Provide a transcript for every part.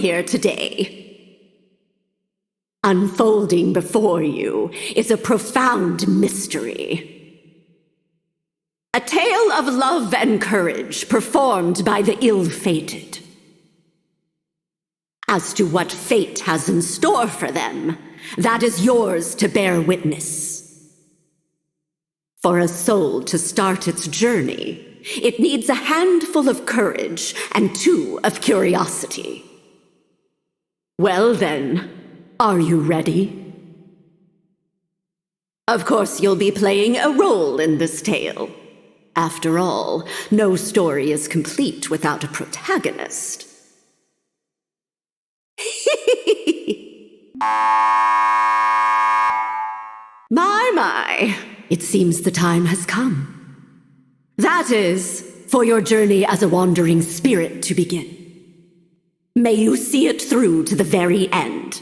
here today. Unfolding before you is a profound mystery. A tale of love and courage performed by the ill-fated. As to what fate has in store for them, that is yours to bear witness. For a soul to start its journey, it needs a handful of courage and 2 of curiosity. Well then, are you ready? Of course, you'll be playing a role in this tale. After all, no story is complete without a protagonist. My, it seems the time has come. That is, for your journey as a wandering spirit to begin. May you see it through to the very end.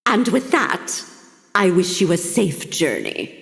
And with that, I wish you a safe journey.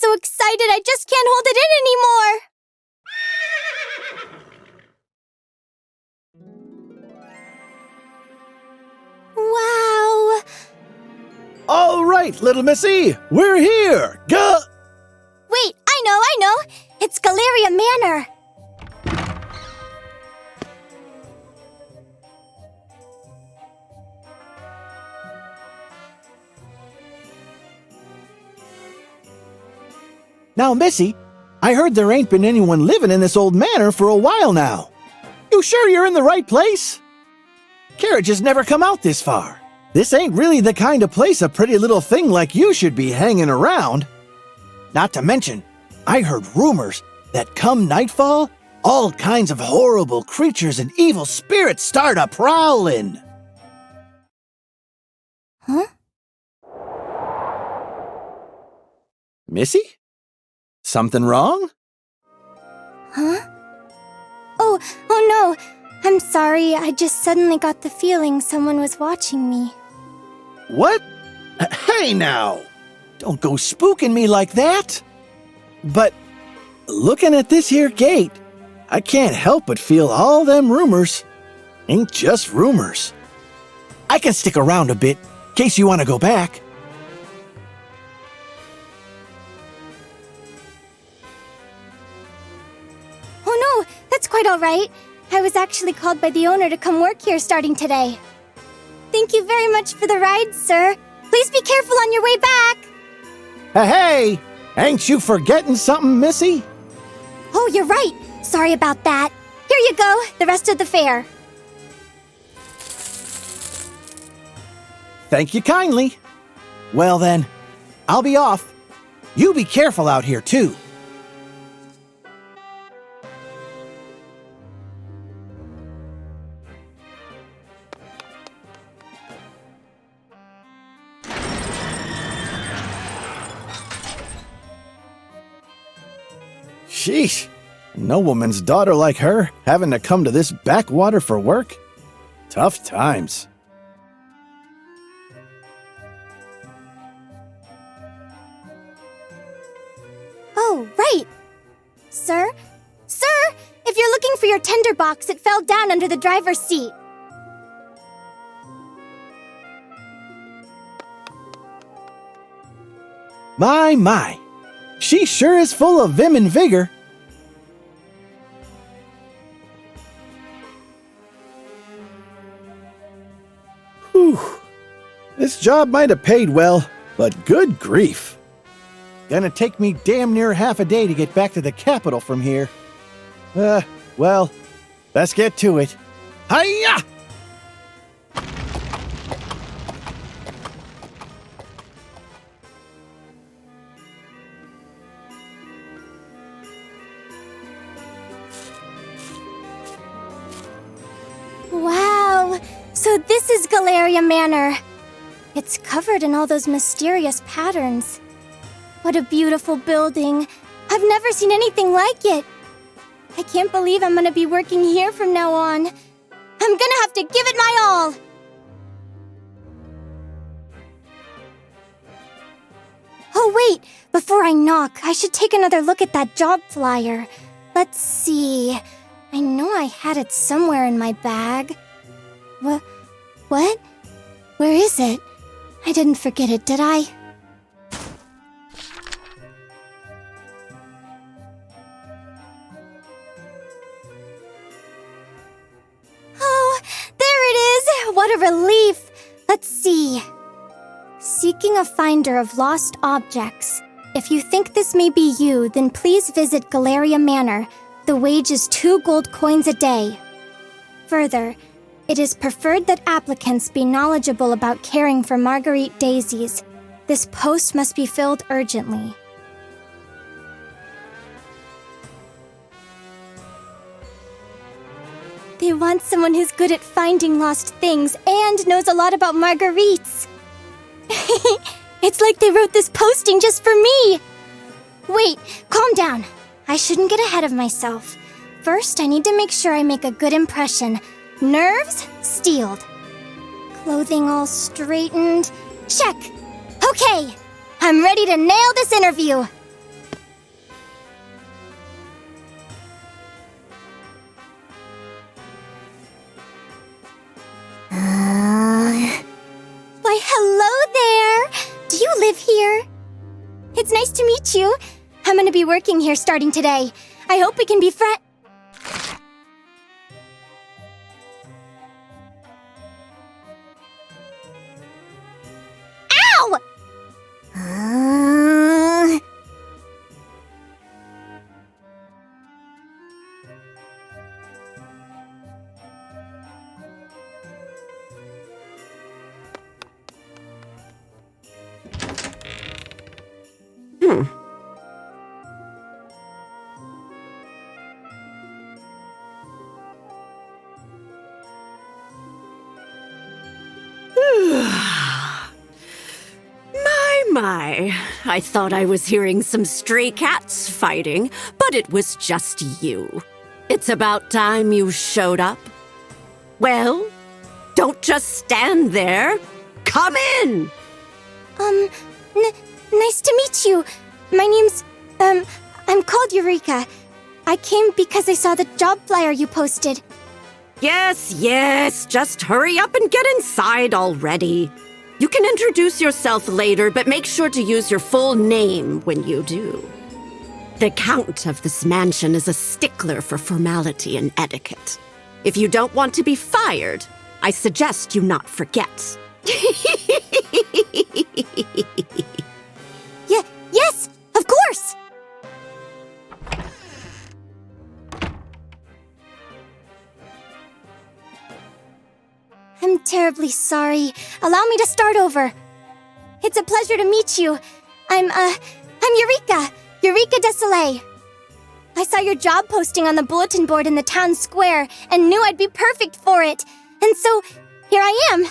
so excited I just can't hold it in anymore! Wow! All right, little missy, we're here! Wait, I know! It's Galleria Manor! Now, Missy, I heard there ain't been anyone living in this old manor for a while now. You sure you're in the right place? Carriages never come out this far. This ain't really the kind of place a pretty little thing like you should be hanging around. Not to mention, I heard rumors that come nightfall, all kinds of horrible creatures and evil spirits start a-prowling. Huh? Missy? Something wrong? Huh? Oh no! I'm sorry, I just suddenly got the feeling someone was watching me. What? Hey now! Don't go spooking me like that! But looking at this here gate, I can't help but feel all them rumors ain't just rumors. I can stick around a bit, in case you want to go back. Oh no, that's quite all right. I was actually called by the owner to come work here starting today. Thank you very much for the ride, sir. Please be careful on your way back. Hey! Ain't you forgetting something, Missy? Oh, you're right. Sorry about that. Here you go, the rest of the fare. Thank you kindly. Well then, I'll be off. You be careful out here, too. Sheesh, no woman's daughter like her having to come to this backwater for work? Tough times. Oh, right. Sir? Sir! If you're looking for your tinderbox, it fell down under the driver's seat. My. She sure is full of vim and vigor. Whew. This job might have paid well, but good grief. Gonna take me damn near half a day to get back to the capital from here. Well, let's get to it. Hi-ya! Wow! So this is Galleria Manor. It's covered in all those mysterious patterns. What a beautiful building. I've never seen anything like it. I can't believe I'm gonna be working here from now on. I'm gonna have to give it my all. Oh wait, before I knock, I should take another look at that job flyer. Let's see. I know I had it somewhere in my bag. What? Where is it? I didn't forget it, did I? Oh, there it is! What a relief! Let's see. Seeking a finder of lost objects. If you think this may be you, then please visit Galleria Manor. The wage is 2 gold coins a day. Further, it is preferred that applicants be knowledgeable about caring for Marguerite daisies. This post must be filled urgently. They want someone who's good at finding lost things and knows a lot about Marguerites. It's like they wrote this posting just for me. Wait, calm down. I shouldn't get ahead of myself. First, I need to make sure I make a good impression. Nerves steeled. Clothing all straightened. Check. Okay, I'm ready to nail this interview. Why, hello there! Do you live here? It's nice to meet you. I'm gonna be working here starting today. I hope we can be friends. Ow! my, I thought I was hearing some stray cats fighting, but it was just you. It's about time you showed up. Well, don't just stand there. Come in! Nice to meet you. My name's, I'm called Eureka. I came because I saw the job flyer you posted. Yes, just hurry up and get inside already. You can introduce yourself later, but make sure to use your full name when you do. The Count of this mansion is a stickler for formality and etiquette. If you don't want to be fired, I suggest you not forget. Yes, of course! I'm terribly sorry. Allow me to start over. It's a pleasure to meet you. I'm Eureka. Eureka Desolé. I saw your job posting on the bulletin board in the town square and knew I'd be perfect for it. And so, here I am.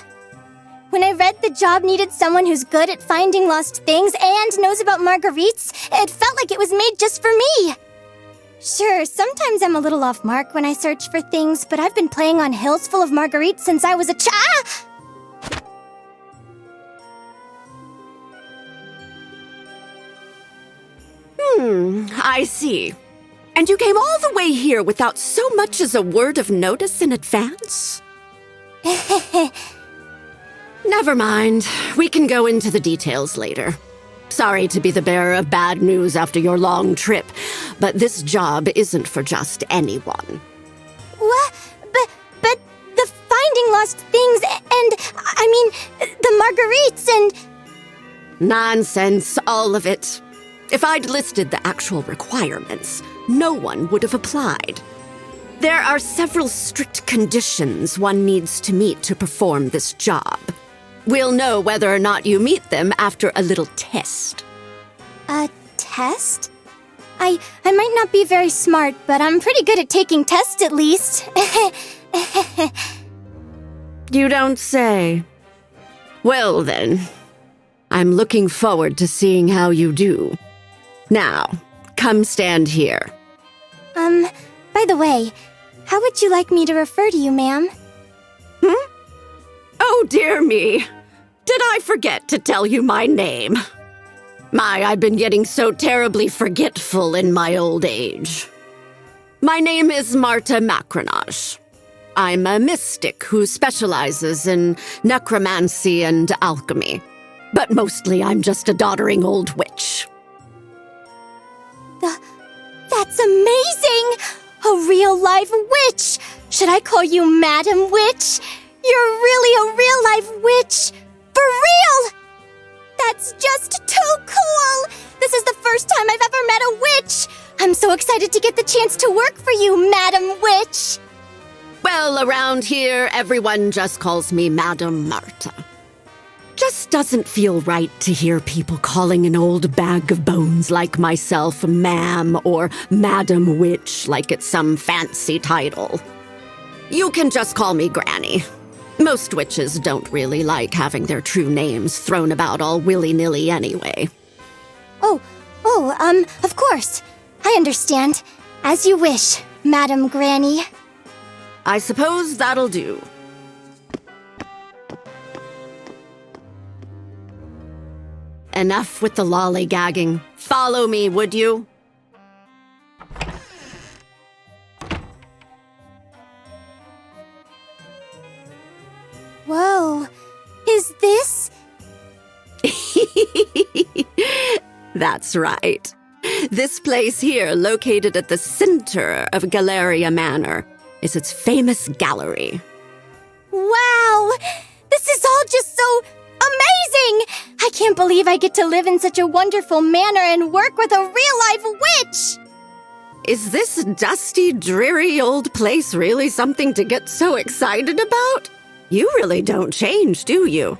When I read the job needed someone who's good at finding lost things and knows about marguerites, it felt like it was made just for me. Sure, sometimes I'm a little off mark when I search for things, but I've been playing on hills full of marguerites since I was a I see. And you came all the way here without so much as a word of notice in advance? Never mind. We can go into the details later. Sorry to be the bearer of bad news after your long trip, but this job isn't for just anyone. What? But the finding lost things the marguerites and... Nonsense, all of it. If I'd listed the actual requirements, no one would have applied. There are several strict conditions one needs to meet to perform this job. We'll know whether or not you meet them after a little test. A test? I might not be very smart, but I'm pretty good at taking tests at least. You don't say. Well then, I'm looking forward to seeing how you do. Now, come stand here. By the way, how would you like me to refer to you, ma'am? Oh, dear me. Did I forget to tell you my name? I've been getting so terribly forgetful in my old age. My name is Marta Macronage. I'm a mystic who specializes in necromancy and alchemy. But mostly I'm just a doddering old witch. That's amazing! A real-life witch! Should I call you Madam Witch? You're really a real-life witch! For real! That's just too cool! This is the first time I've ever met a witch! I'm so excited to get the chance to work for you, Madam Witch! Well, around here, everyone just calls me Madam Marta. Just doesn't feel right to hear people calling an old bag of bones like myself ma'am or Madam Witch like it's some fancy title. You can just call me Granny. Most witches don't really like having their true names thrown about all willy-nilly anyway. Of course. I understand. As you wish, Madam Granny. I suppose that'll do. Enough with the lollygagging. Follow me, would you? Whoa. Is this? That's right. This place here, located at the center of Galleria Manor, is its famous gallery. Wow! This is all just so amazing! I can't believe I get to live in such a wonderful manor and work with a real-life witch! Is this dusty, dreary old place really something to get so excited about? You really don't change, do you?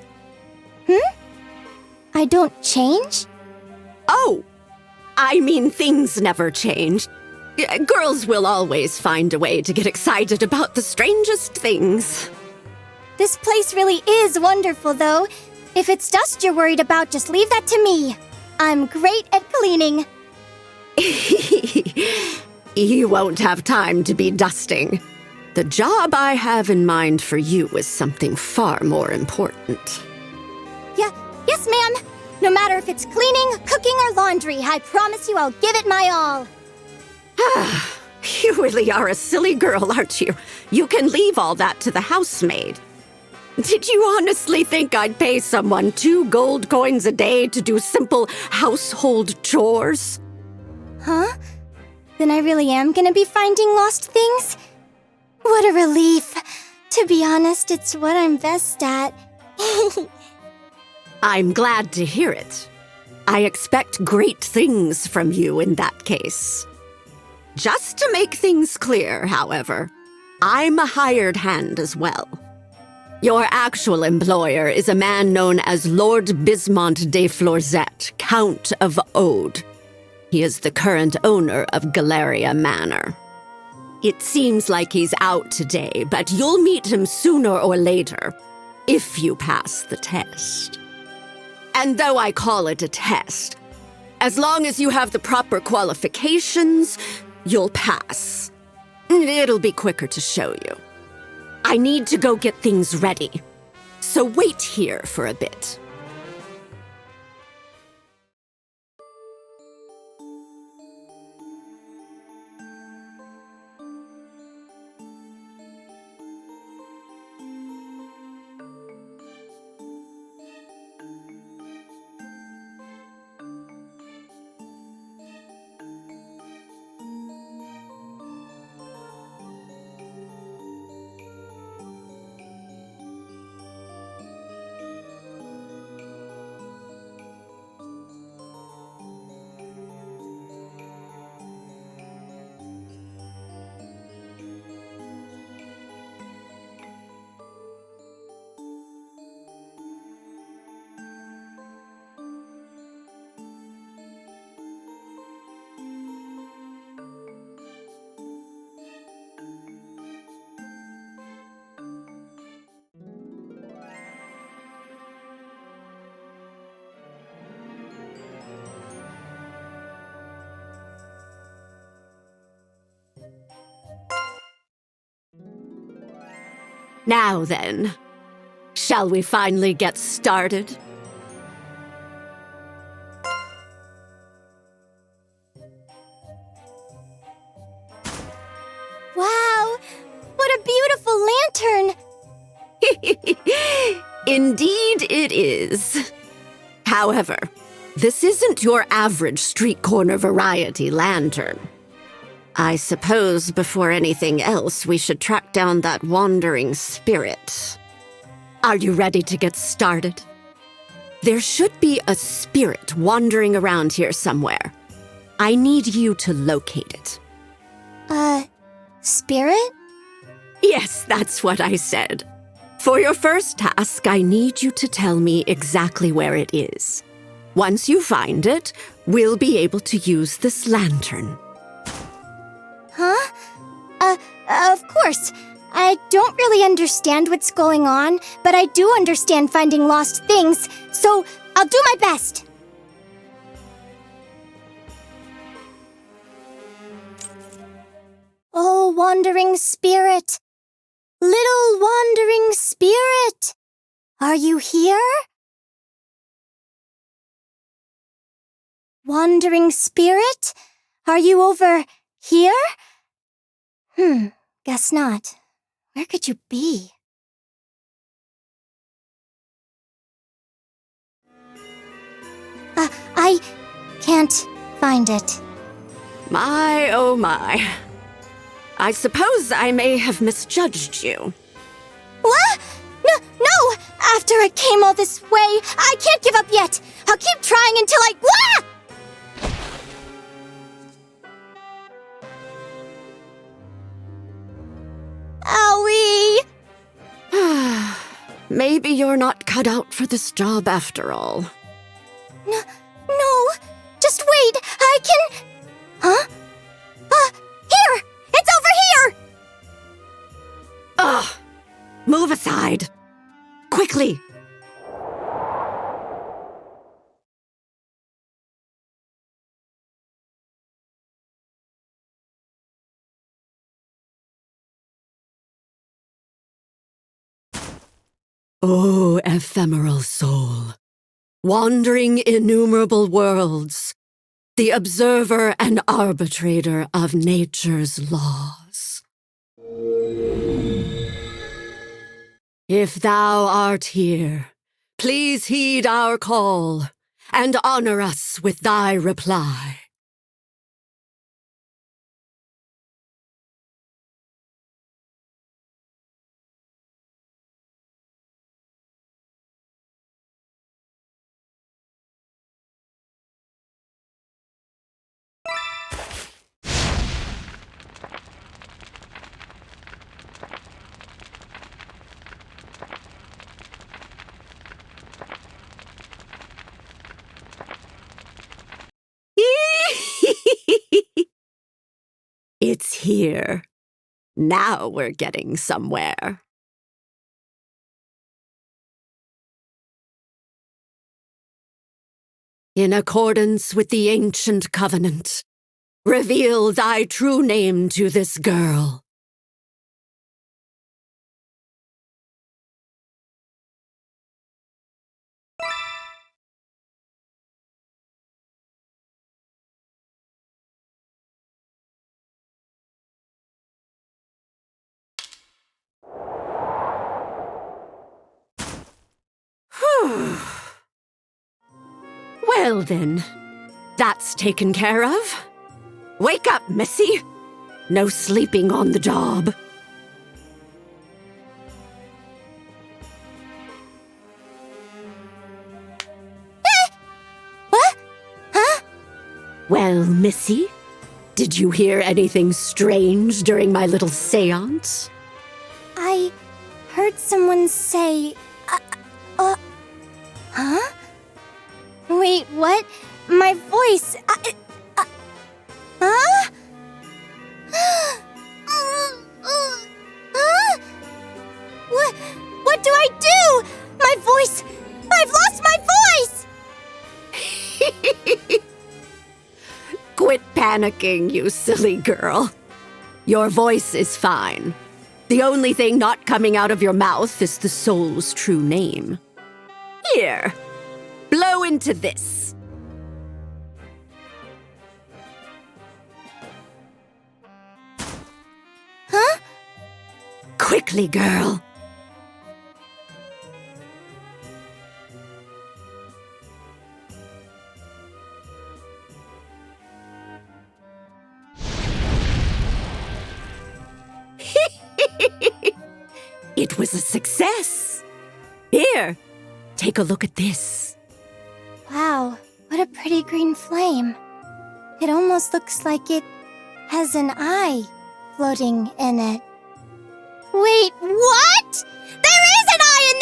I don't change? Oh, I mean things never change. Girls will always find a way to get excited about the strangest things. This place really is wonderful, though. If it's dust you're worried about, just leave that to me. I'm great at cleaning. You won't have time to be dusting. The job I have in mind for you is something far more important. Yes, ma'am. No matter if it's cleaning, cooking, or laundry, I promise you I'll give it my all. You really are a silly girl, aren't you? You can leave all that to the housemaid. Did you honestly think I'd pay someone 2 gold coins a day to do simple household chores? Huh? Then I really am gonna be finding lost things? What a relief. To be honest, it's what I'm best at. I'm glad to hear it. I expect great things from you in that case. Just to make things clear, however, I'm a hired hand as well. Your actual employer is a man known as Lord Bismont de Florzet, Count of Ode. He is the current owner of Galleria Manor. It seems like he's out today, but you'll meet him sooner or later, if you pass the test. And though I call it a test, as long as you have the proper qualifications, you'll pass. It'll be quicker to show you. I need to go get things ready, so wait here for a bit. Now then, shall we finally get started? Wow! What a beautiful lantern! Indeed it is. However, this isn't your average street corner variety lantern. I suppose before anything else, we should track down that wandering spirit. Are you ready to get started? There should be a spirit wandering around here somewhere. I need you to locate it. Spirit? Yes, that's what I said. For your first task, I need you to tell me exactly where it is. Once you find it, we'll be able to use this lantern. Huh? Of course. I don't really understand what's going on, but I do understand finding lost things, so I'll do my best. Oh, wandering spirit. Little wandering spirit. Are you here? Wandering spirit? Are you over here? Guess not. Where could you be? I can't find it. My, oh my. I suppose I may have misjudged you. What? No! After I came all this way, I can't give up yet! I'll keep trying until I... Wah! Owie! Maybe you're not cut out for this job after all. No, just wait, I can... Huh? Here! It's over here! Ugh! Move aside! Quickly! O ephemeral soul, wandering innumerable worlds, the observer and arbitrator of nature's laws. If thou art here, please heed our call and honor us with thy reply. It's here. Now we're getting somewhere. In accordance with the ancient covenant, reveal thy true name to this girl. Well then, that's taken care of. Wake up, Missy. No sleeping on the job. What? Huh? Well, Missy, did you hear anything strange during my little séance? I heard someone say, huh? Wait, what? My voice, huh? Huh? What do I do? My voice, I've lost my voice! Quit panicking, you silly girl. Your voice is fine. The only thing not coming out of your mouth is the soul's true name. Here, blow into this. Huh? Quickly, girl. It was a success. Here, take a look at this. Wow, what a pretty green flame. It almost looks like it has an eye floating in it. Wait, what? There is an eye in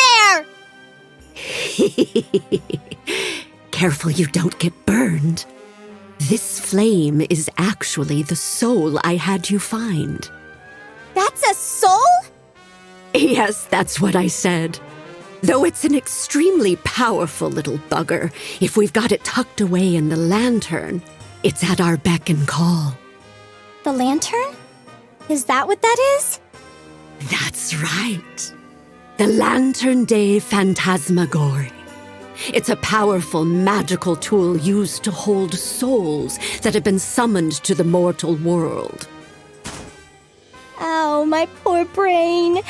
there! Careful you don't get burned. This flame is actually the soul I had you find. That's a soul? Yes, that's what I said. Though it's an extremely powerful little bugger, if we've got it tucked away in the lantern, it's at our beck and call. The lantern? Is that what that is? That's right. The Lantern Day Phantasmagory. It's a powerful magical tool used to hold souls that have been summoned to the mortal world. Ow, my poor brain.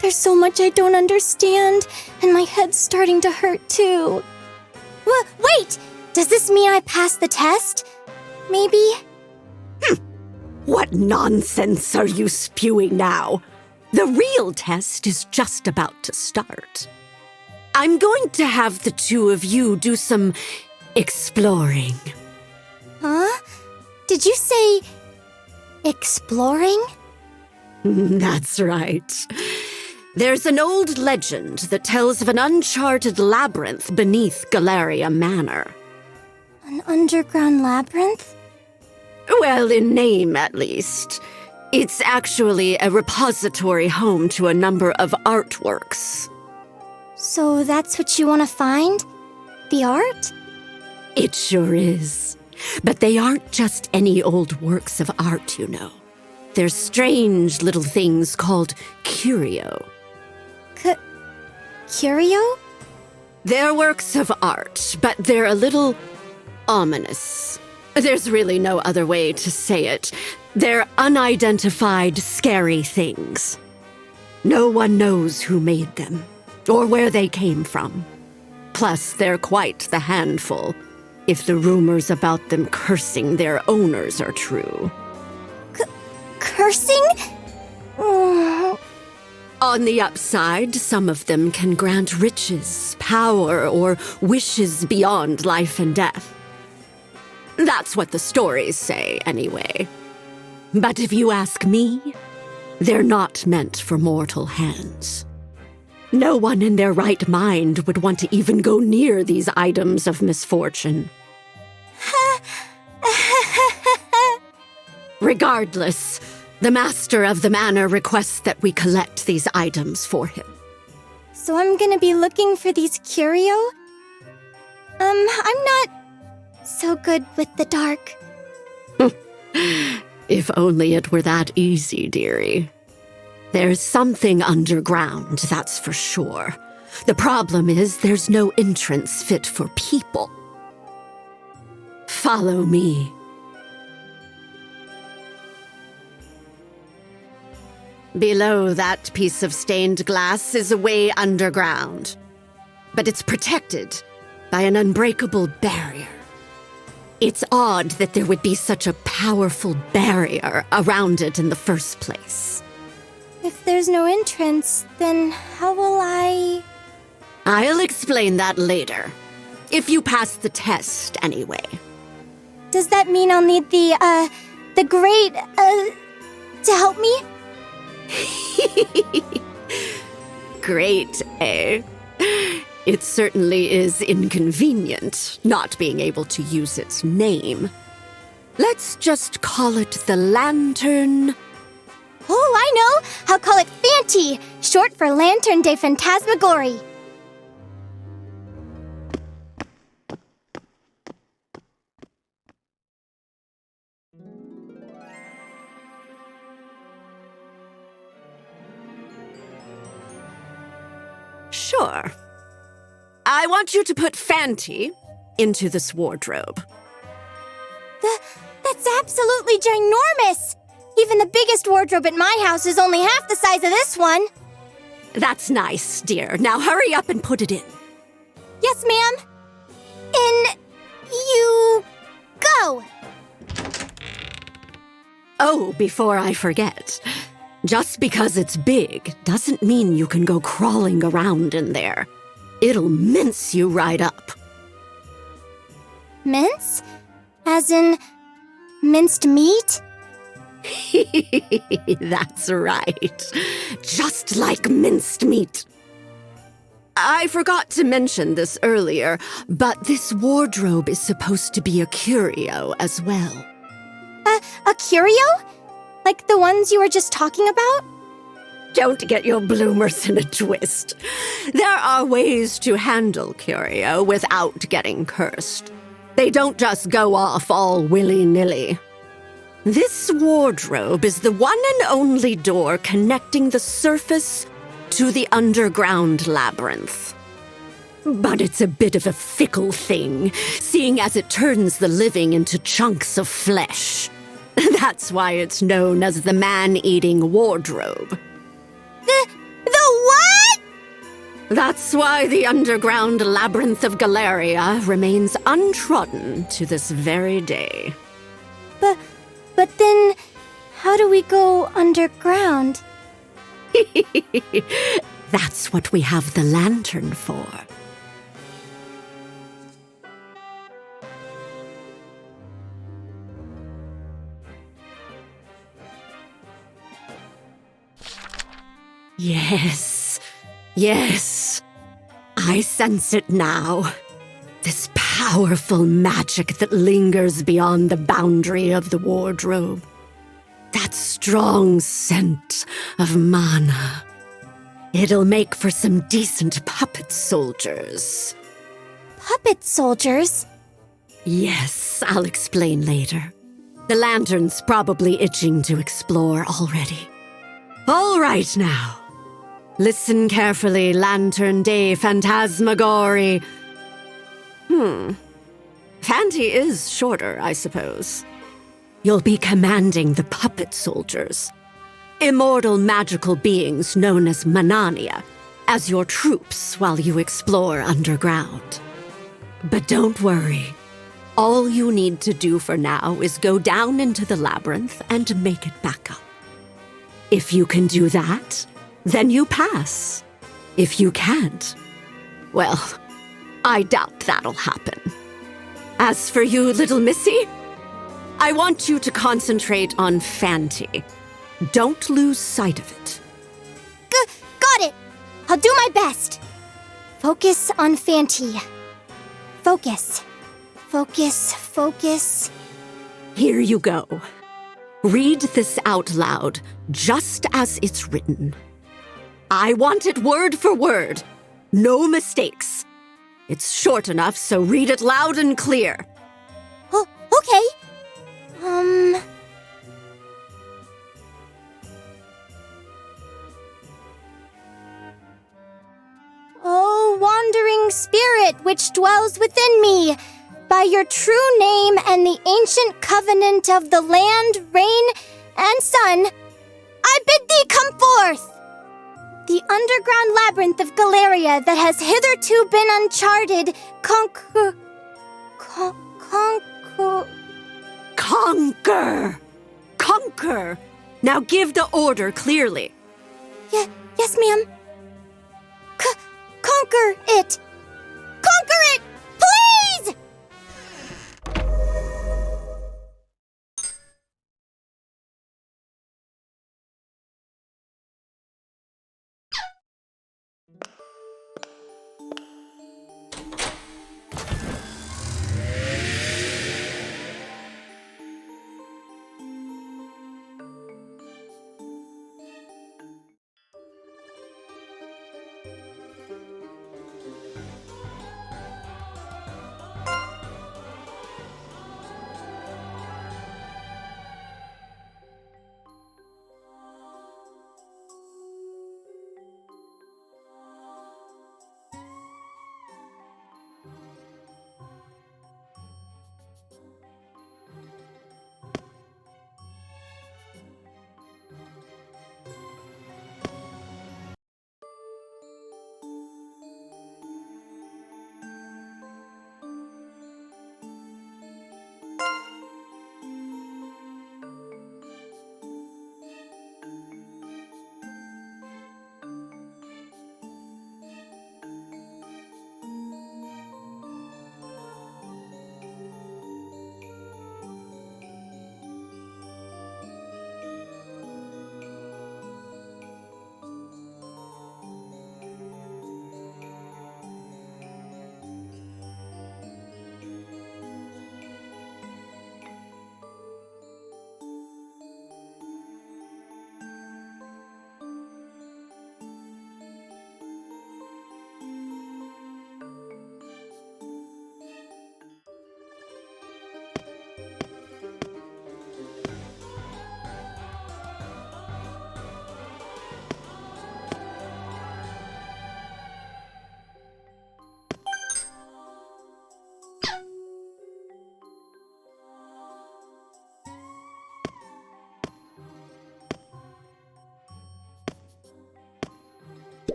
There's so much I don't understand, and my head's starting to hurt too. Wait! Does this mean I passed the test? Maybe? What nonsense are you spewing now? The real test is just about to start. I'm going to have the two of you do some exploring. Huh? Did you say exploring? That's right. There's an old legend that tells of an uncharted labyrinth beneath Galleria Manor. An underground labyrinth? Well, in name, at least. It's actually a repository home to a number of artworks. So that's what you want to find? The art? It sure is. But they aren't just any old works of art, you know. They're strange little things called curio. curio? They're works of art, but they're a little ominous. There's really no other way to say it. They're unidentified, scary things. No one knows who made them, or where they came from. Plus, they're quite the handful, if the rumors about them cursing their owners are true. Cursing? On the upside, some of them can grant riches, power, or wishes beyond life and death. That's what the stories say, anyway. But if you ask me, they're not meant for mortal hands. No one in their right mind would want to even go near these items of misfortune. Regardless, the master of the manor requests that we collect these items for him. So I'm gonna be looking for these curio? I'm not so good with the dark. If only it were that easy, dearie. There's something underground, that's for sure. The problem is there's no entrance fit for people. Follow me. Below that piece of stained glass is a way underground. But it's protected by an unbreakable barrier. It's odd that there would be such a powerful barrier around it in the first place. If there's no entrance, then how will I... I'll explain that later. If you pass the test, anyway. Does that mean I'll need the great, to help me? Great, eh? It certainly is inconvenient, not being able to use its name. Let's just call it the Lantern... Oh, I know! I'll call it Fanty, short for Lantern de Phantasmagorie. Sure. I want you to put Fanty into this wardrobe. That's absolutely ginormous! Even the biggest wardrobe at my house is only half the size of this one. That's nice, dear. Now hurry up and put it in. Yes, ma'am. In you go. Oh, before I forget. Just because it's big doesn't mean you can go crawling around in there. It'll mince you right up. Mince? As in minced meat? That's right. Just like minced meat. I forgot to mention this earlier, but this wardrobe is supposed to be a curio as well. A curio? Like the ones you were just talking about? Don't get your bloomers in a twist. There are ways to handle curio without getting cursed. They don't just go off all willy-nilly. This wardrobe is the one and only door connecting the surface to the underground labyrinth. But it's a bit of a fickle thing, seeing as it turns the living into chunks of flesh. That's why it's known as the man-eating wardrobe. The what? That's why the underground labyrinth of Galleria remains untrodden to this very day. But then, how do we go underground? That's what we have the lantern for. Yes. I sense it now. This powerful magic that lingers beyond the boundary of the wardrobe. That strong scent of mana. It'll make for some decent puppet soldiers. Puppet soldiers? Yes, I'll explain later. The lantern's probably itching to explore already. All right now. Listen carefully, Lantern Day Phantasmagory. Fanti is shorter, I suppose. You'll be commanding the puppet soldiers, immortal magical beings known as Manania, as your troops while you explore underground. But don't worry. All you need to do for now is go down into the labyrinth and make it back up. If you can do that, then you pass. If you can't, well, I doubt that'll happen. As for you, little missy, I want you to concentrate on Fanti. Don't lose sight of it. Got it! I'll do my best. Focus on Fanti. Focus. Focus, focus. Here you go. Read this out loud, just as it's written. I want it word for word. No mistakes. It's short enough, so read it loud and clear. Oh, okay. Oh, wandering spirit which dwells within me, by your true name and the ancient covenant of the land, rain, and sun, I bid thee come forth! The underground labyrinth of Galleria that has hitherto been uncharted, Conquer! Conquer! Now give the order clearly. Yes, ma'am. Conquer it! Conquer it! Please!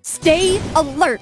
Stay alert!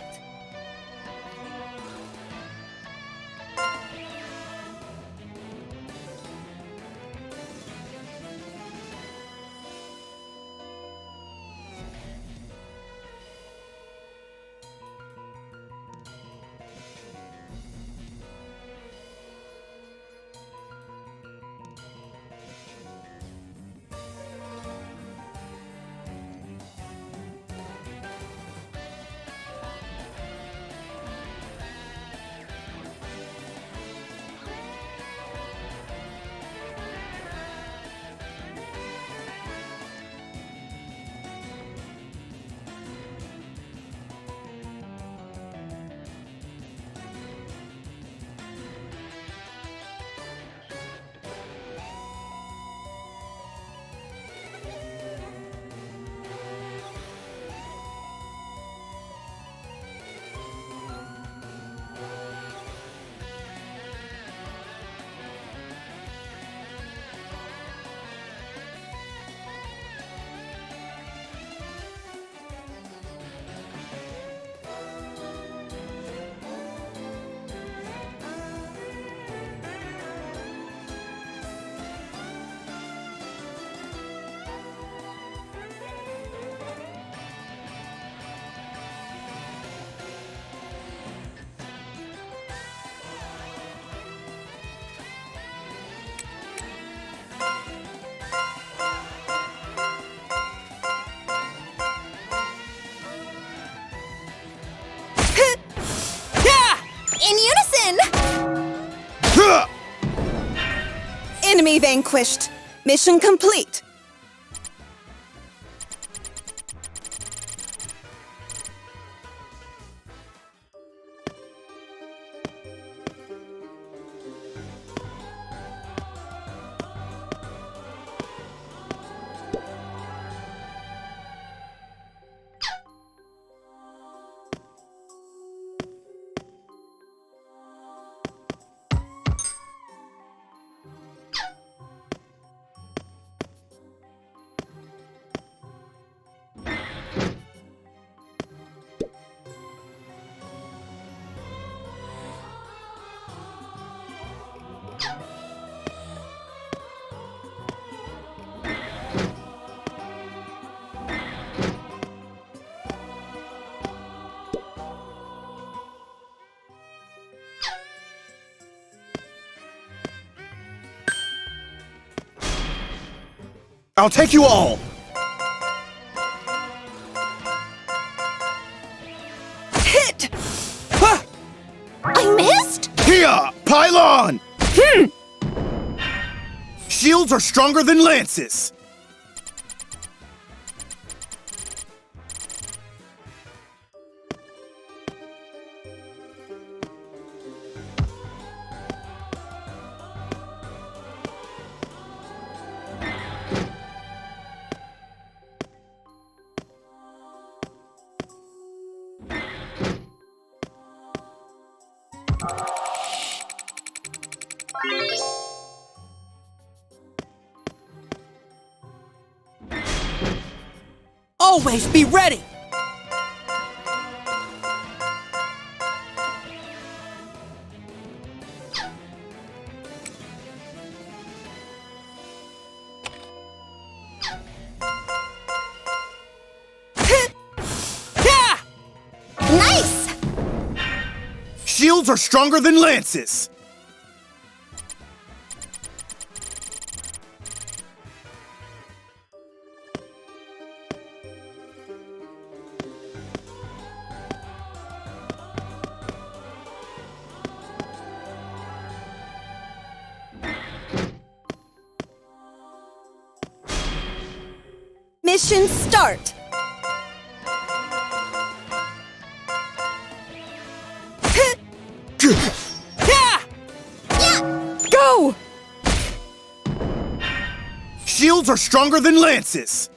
Enemy vanquished. Mission complete. I'll take you all! Hit! Ha! I missed? Here! Pylon! Shields are stronger than lances! Always be ready! Hit! Yeah! Nice! Shields are stronger than lances! Mission start! Hit! Yeah! Go! Shields are stronger than lances!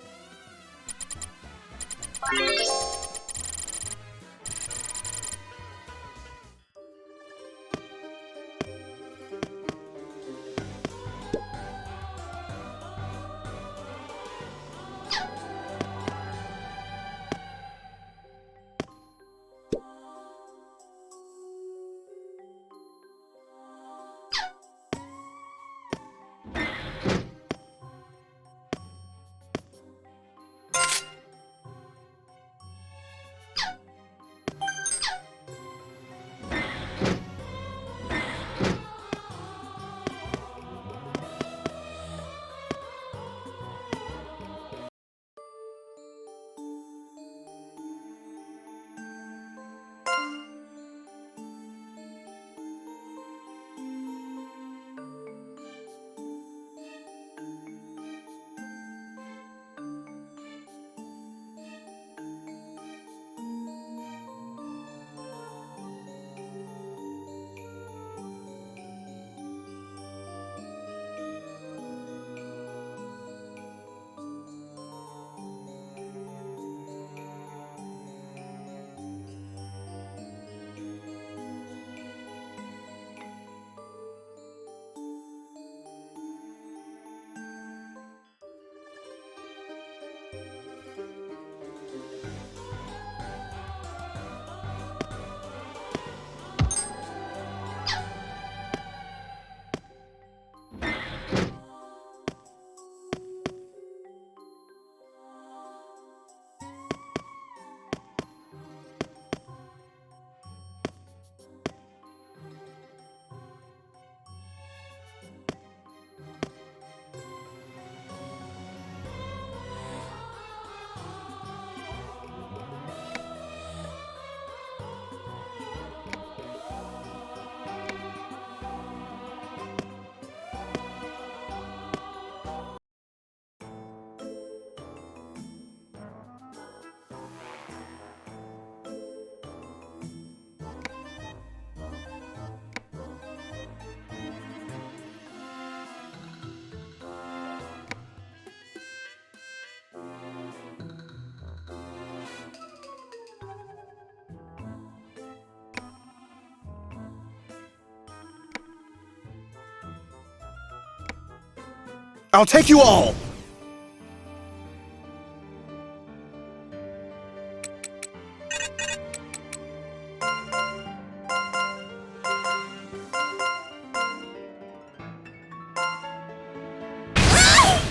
I'll take you all!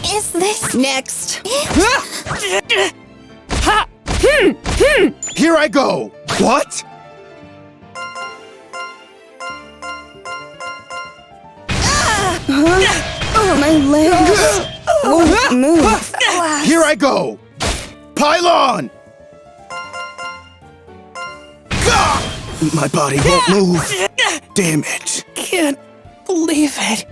Is this... Next. Here I go! What? Oh, my legs won't move. Here I go! Pylon! Gah! My body won't move. Damn it. Can't believe it.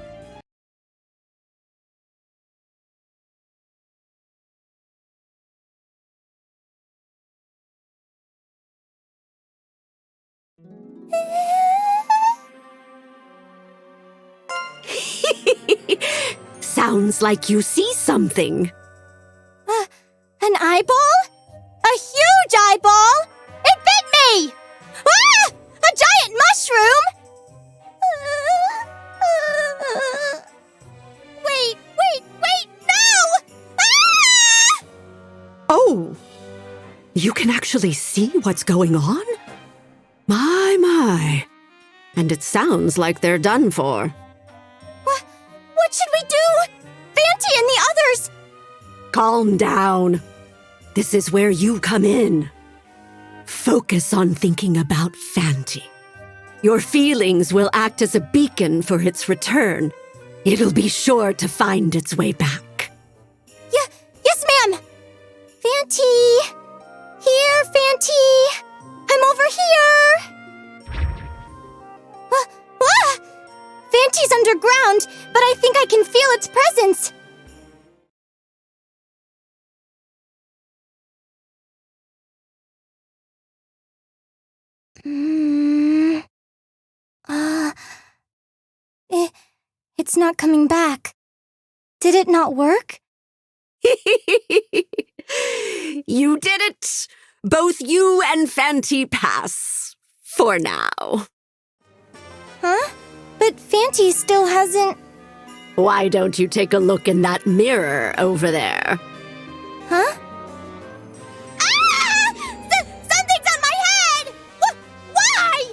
Sounds like you see something. An eyeball? A huge eyeball? It bit me! Ah! A giant mushroom! Wait, no! Ah! Oh, you can actually see what's going on? My. And it sounds like they're done for. What should we do? Fanty and the others! Calm down. This is where you come in. Focus on thinking about Fanty. Your feelings will act as a beacon for its return. It'll be sure to find its way back. Yes, ma'am! Fanty! Here, Fanty! I'm over here! Fanty's underground, but I think I can feel its presence. It's not coming back. Did it not work? You did it! Both you and Fanty pass. For now. Huh? But Fanty still hasn't... Why don't you take a look in that mirror over there? Huh? Ah! Something's on my head! Why?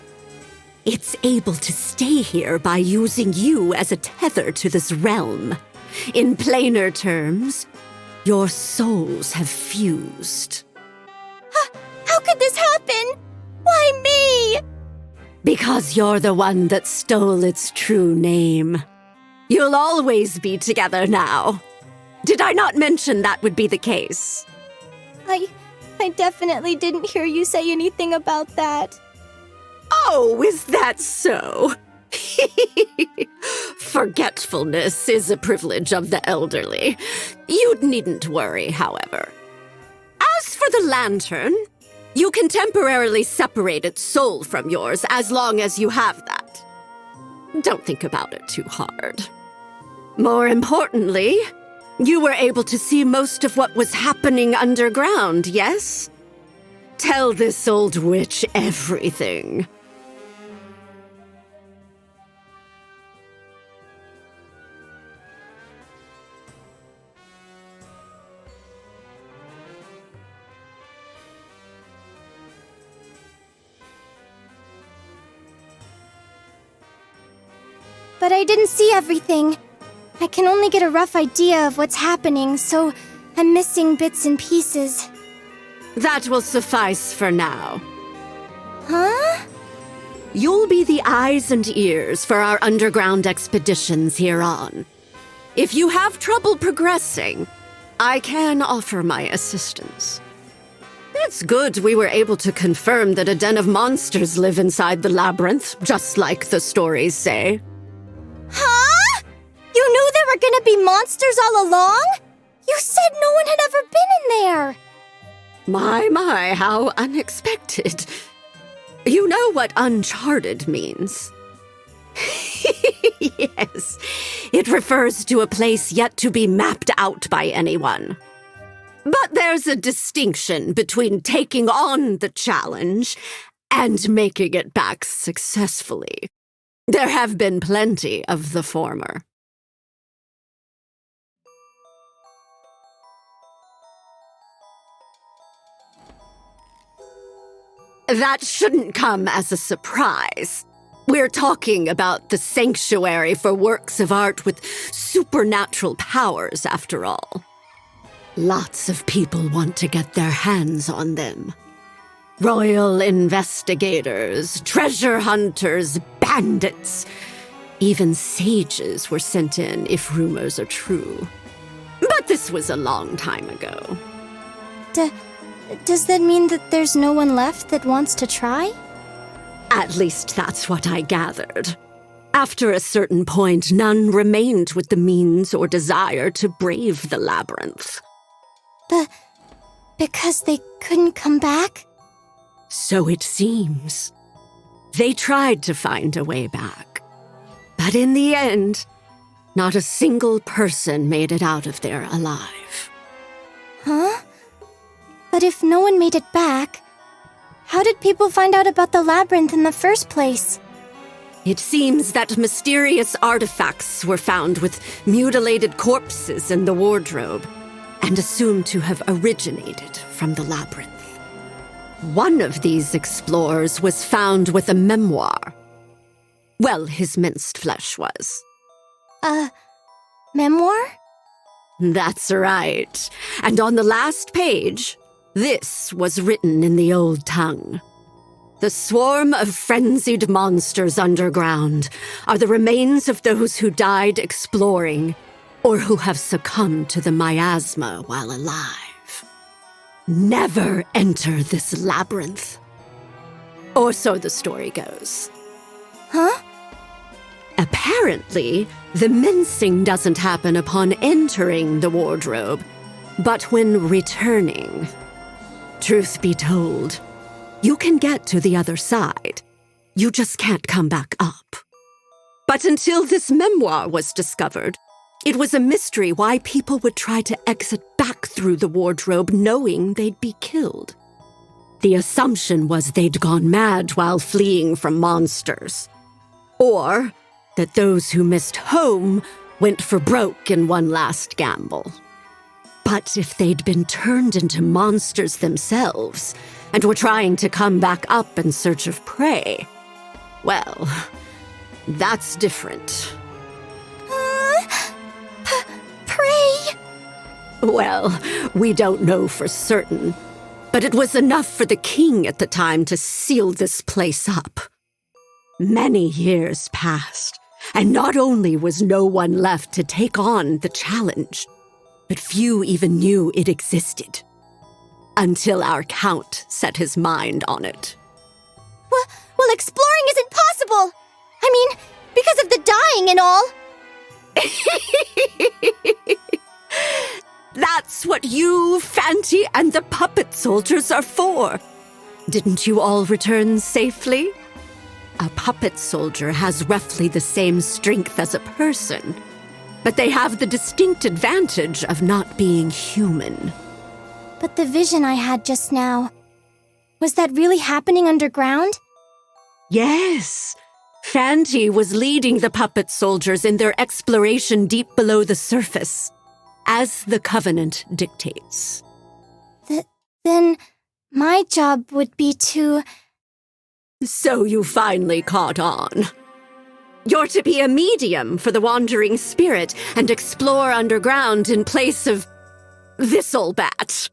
It's able to stay here by using you as a tether to this realm. In plainer terms, your souls have fused. How could this happen? Why me? Because you're the one that stole its true name. You'll always be together now. Did I not mention that would be the case? I definitely didn't hear you say anything about that. Oh, is that so? Forgetfulness is a privilege of the elderly. You needn't worry, however. As for the lantern, you can temporarily separate its soul from yours as long as you have that. Don't think about it too hard. More importantly, you were able to see most of what was happening underground, yes? Tell this old witch everything. But I didn't see everything. I can only get a rough idea of what's happening, so I'm missing bits and pieces. That will suffice for now. Huh? You'll be the eyes and ears for our underground expeditions here on. If you have trouble progressing, I can offer my assistance. It's good we were able to confirm that a den of monsters live inside the labyrinth, just like the stories say. Huh? You knew there were gonna be monsters all along? You said no one had ever been in there. My, how unexpected. You know what uncharted means? Yes, it refers to a place yet to be mapped out by anyone. But there's a distinction between taking on the challenge and making it back successfully. There have been plenty of the former. That shouldn't come as a surprise. We're talking about the sanctuary for works of art with supernatural powers, after all. Lots of people want to get their hands on them. Royal investigators, treasure hunters, bandits. Even sages were sent in, if rumors are true. But this was a long time ago. Does that mean that there's no one left that wants to try? At least that's what I gathered. After a certain point, none remained with the means or desire to brave the labyrinth. Because they couldn't come back? So it seems. They tried to find a way back. But in the end, not a single person made it out of there alive. Huh? But if no one made it back, how did people find out about the labyrinth in the first place? It seems that mysterious artifacts were found with mutilated corpses in the wardrobe, and assumed to have originated from the labyrinth. One of these explorers was found with a memoir. Well, his minced flesh was. Memoir? That's right. And on the last page, this was written in the old tongue. The swarm of frenzied monsters underground are the remains of those who died exploring or who have succumbed to the miasma while alive. Never enter this labyrinth. Or so the story goes. Huh? Apparently, the mincing doesn't happen upon entering the wardrobe, but when returning. Truth be told, you can get to the other side. You just can't come back up. But until this memoir was discovered, it was a mystery why people would try to exit back through the wardrobe knowing they'd be killed. The assumption was they'd gone mad while fleeing from monsters. Or that those who missed home went for broke in one last gamble. But if they'd been turned into monsters themselves and were trying to come back up in search of prey, well, that's different. Prey? Well, we don't know for certain, but it was enough for the king at the time to seal this place up. Many years passed, and not only was no one left to take on the challenge, but few even knew it existed. Until our count set his mind on it. Well, exploring isn't possible! I mean, because of the dying and all! That's what you, Fanty, and the puppet soldiers are for. Didn't you all return safely? A puppet soldier has roughly the same strength as a person, but they have the distinct advantage of not being human. But the vision I had just now, was that really happening underground? Yes. Fanty was leading the puppet soldiers in their exploration deep below the surface, as the Covenant dictates. Then my job would be to... So you finally caught on. You're to be a medium for the wandering spirit and explore underground in place of this old bat.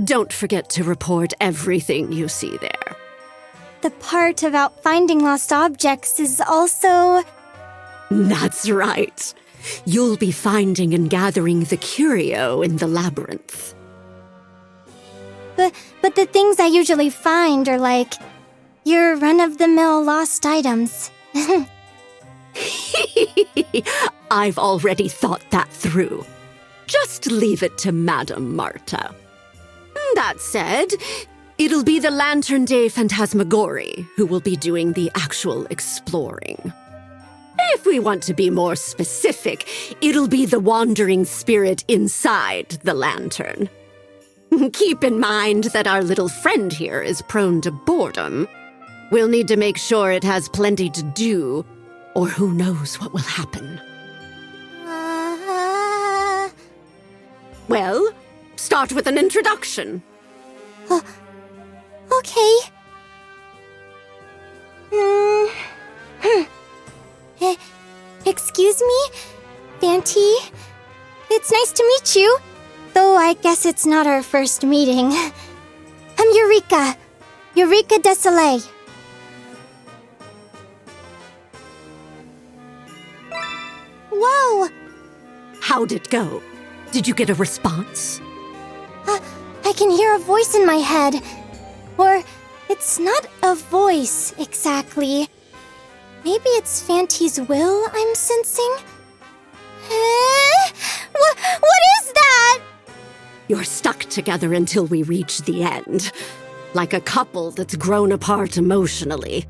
Don't forget to report everything you see there. The part about finding lost objects is also... That's right. You'll be finding and gathering the curio in the labyrinth. But the things I usually find are like your run-of-the-mill lost items. I've already thought that through. Just leave it to Madame Marta. That said, it'll be the Lantern Day Phantasmagorie who will be doing the actual exploring. If we want to be more specific, it'll be the wandering spirit inside the lantern. Keep in mind that our little friend here is prone to boredom. We'll need to make sure it has plenty to do, or who knows what will happen. Well, start with an introduction. Okay. Excuse me? Fanty? It's nice to meet you. Though I guess it's not our first meeting. I'm Eureka. Eureka Desolé. Whoa! How'd it go? Did you get a response? I can hear a voice in my head. Or, it's not a voice, exactly. Maybe it's Fanty's will I'm sensing? What is that? You're stuck together until we reach the end. Like a couple that's grown apart emotionally.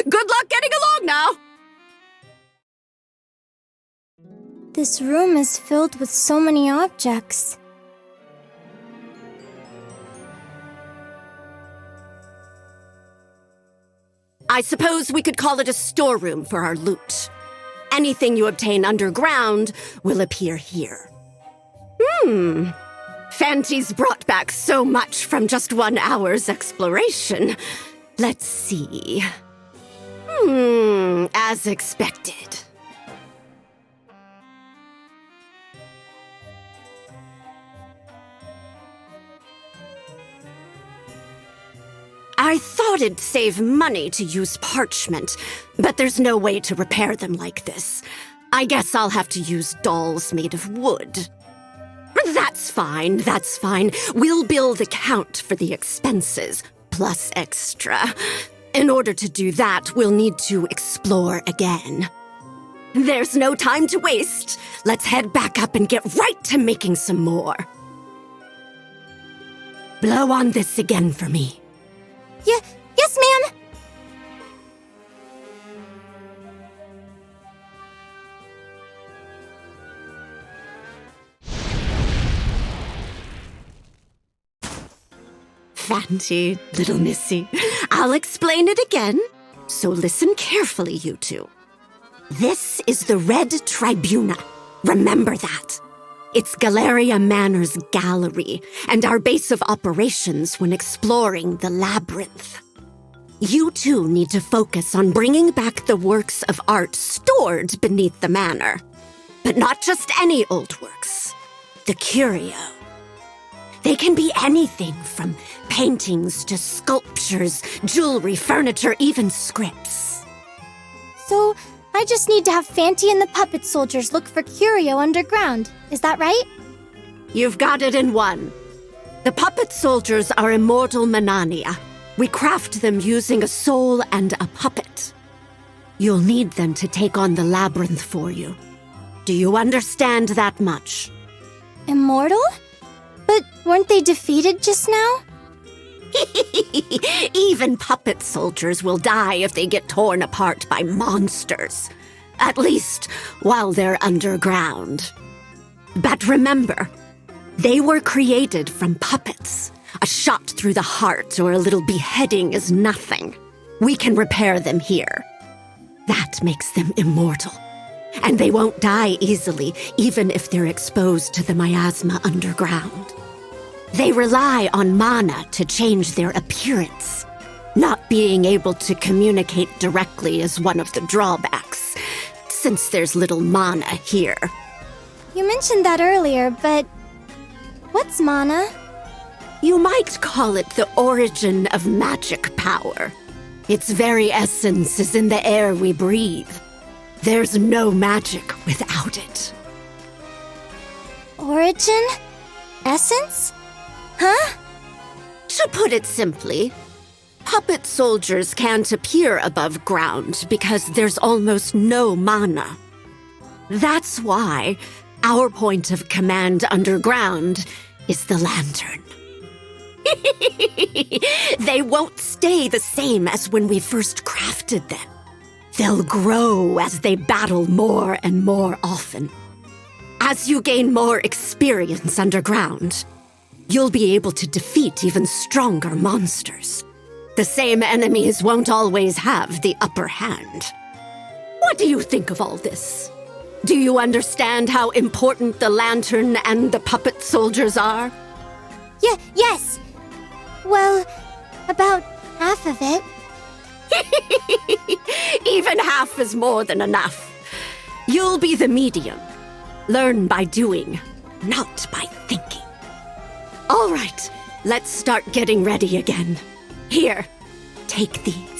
Good luck getting along now! This room is filled with so many objects. I suppose we could call it a storeroom for our loot. Anything you obtain underground will appear here. Fanty's brought back so much from just 1 hour's exploration. Let's see. As expected. I thought it'd save money to use parchment, but there's no way to repair them like this. I guess I'll have to use dolls made of wood. That's fine, that's fine. We'll bill the count for the expenses, plus extra. In order to do that, we'll need to explore again. There's no time to waste. Let's head back up and get right to making some more. Blow on this again for me. Yes, ma'am! Fanty, little missy. I'll explain it again, so listen carefully, you two. This is the Red Tribuna. Remember that. It's Galleria Manor's gallery, and our base of operations when exploring the Labyrinth. You two need to focus on bringing back the works of art stored beneath the manor. But not just any old works. The curio. They can be anything from paintings to sculptures, jewelry, furniture, even scripts. So, I just need to have Fanty and the puppet soldiers look for curio underground. Is that right? You've got it in one. The puppet soldiers are immortal Manania. We craft them using a soul and a puppet. You'll need them to take on the labyrinth for you. Do you understand that much? Immortal? But weren't they defeated just now? Even puppet soldiers will die if they get torn apart by monsters. At least, while they're underground. But remember, they were created from puppets. A shot through the heart or a little beheading is nothing. We can repair them here. That makes them immortal. And they won't die easily, even if they're exposed to the miasma underground. They rely on mana to change their appearance. Not being able to communicate directly is one of the drawbacks, since there's little mana here. You mentioned that earlier, but what's mana? You might call it the origin of magic power. Its very essence is in the air we breathe. There's no magic without it. Origin? Essence? Huh? To put it simply, puppet soldiers can't appear above ground because there's almost no mana. That's why our point of command underground is the lantern. They won't stay the same as when we first crafted them. They'll grow as they battle more and more often. As you gain more experience underground, you'll be able to defeat even stronger monsters. The same enemies won't always have the upper hand. What do you think of all this? Do you understand how important the lantern and the puppet soldiers are? Yes! Well, about half of it. when half is more than enough. You'll be the medium. Learn by doing, not by thinking. All right, let's start getting ready again. Here, take these.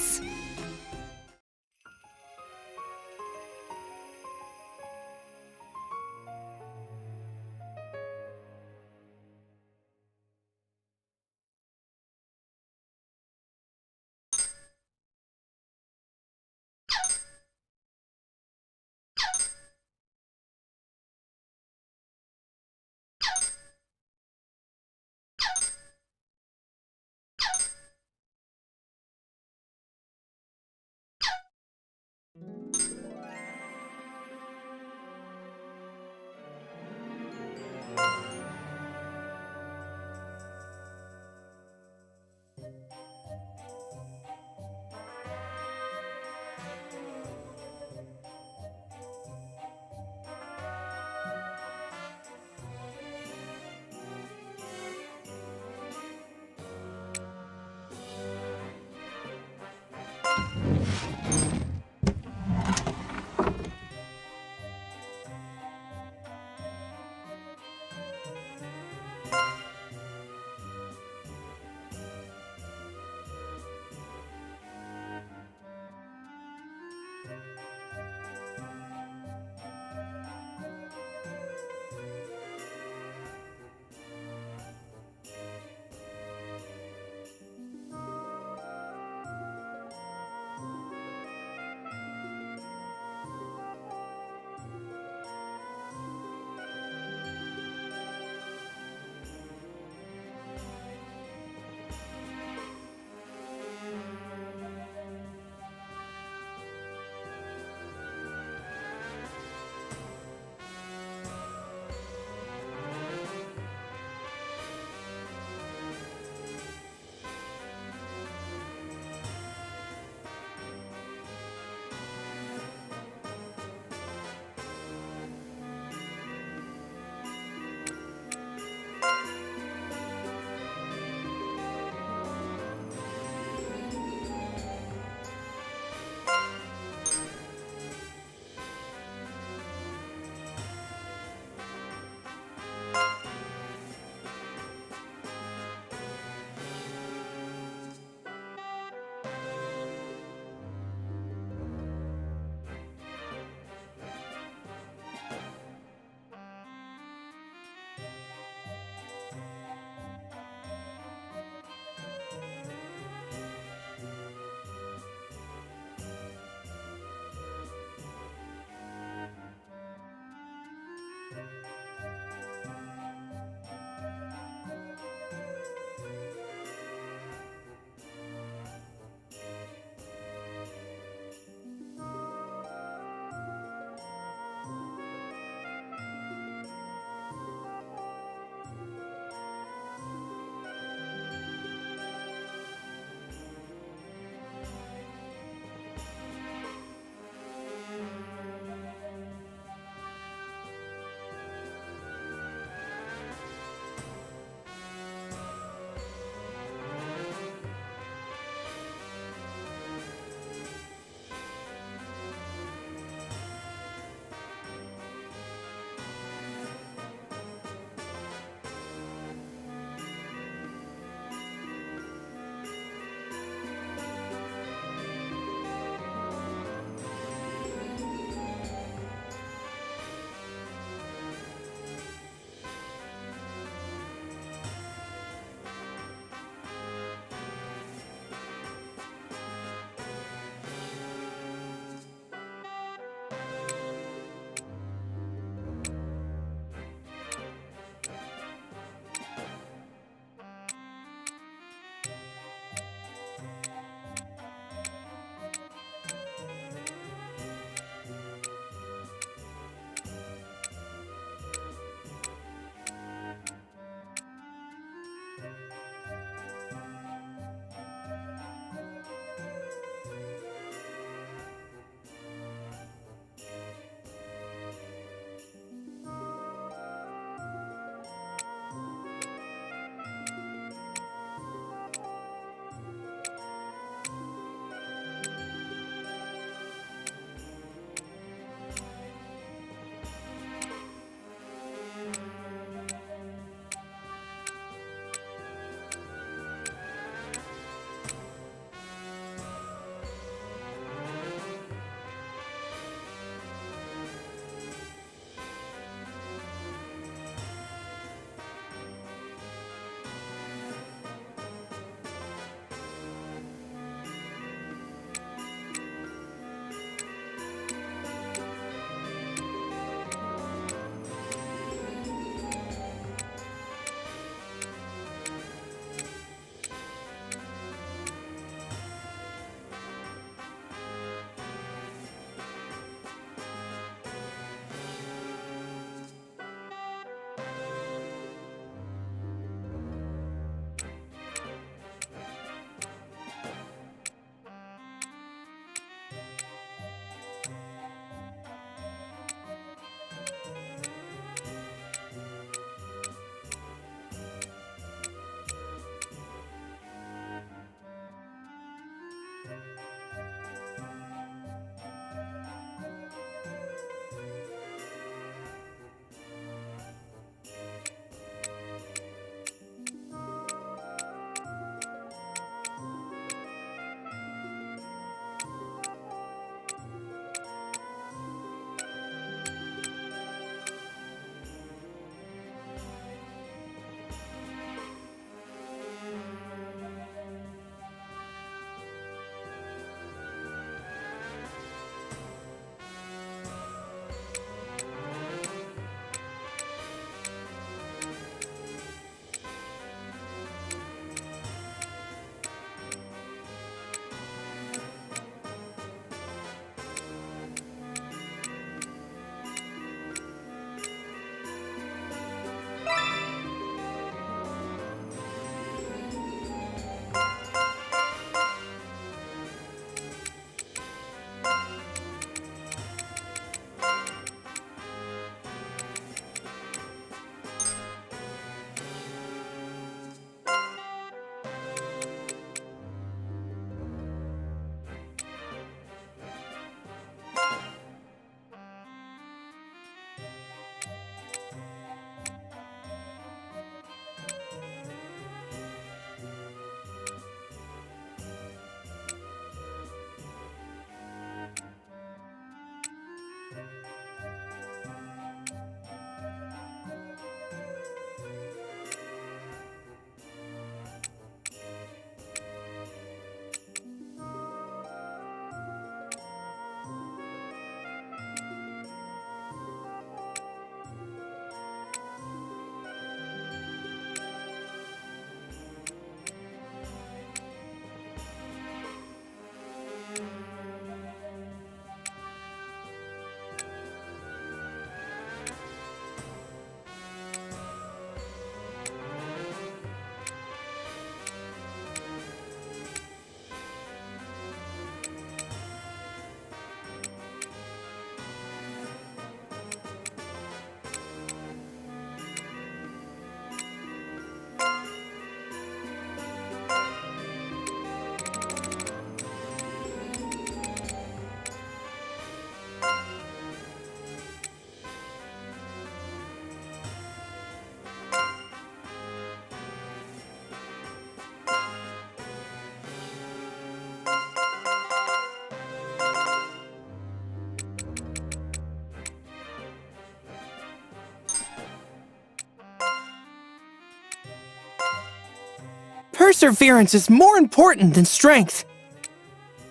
Perseverance is more important than strength.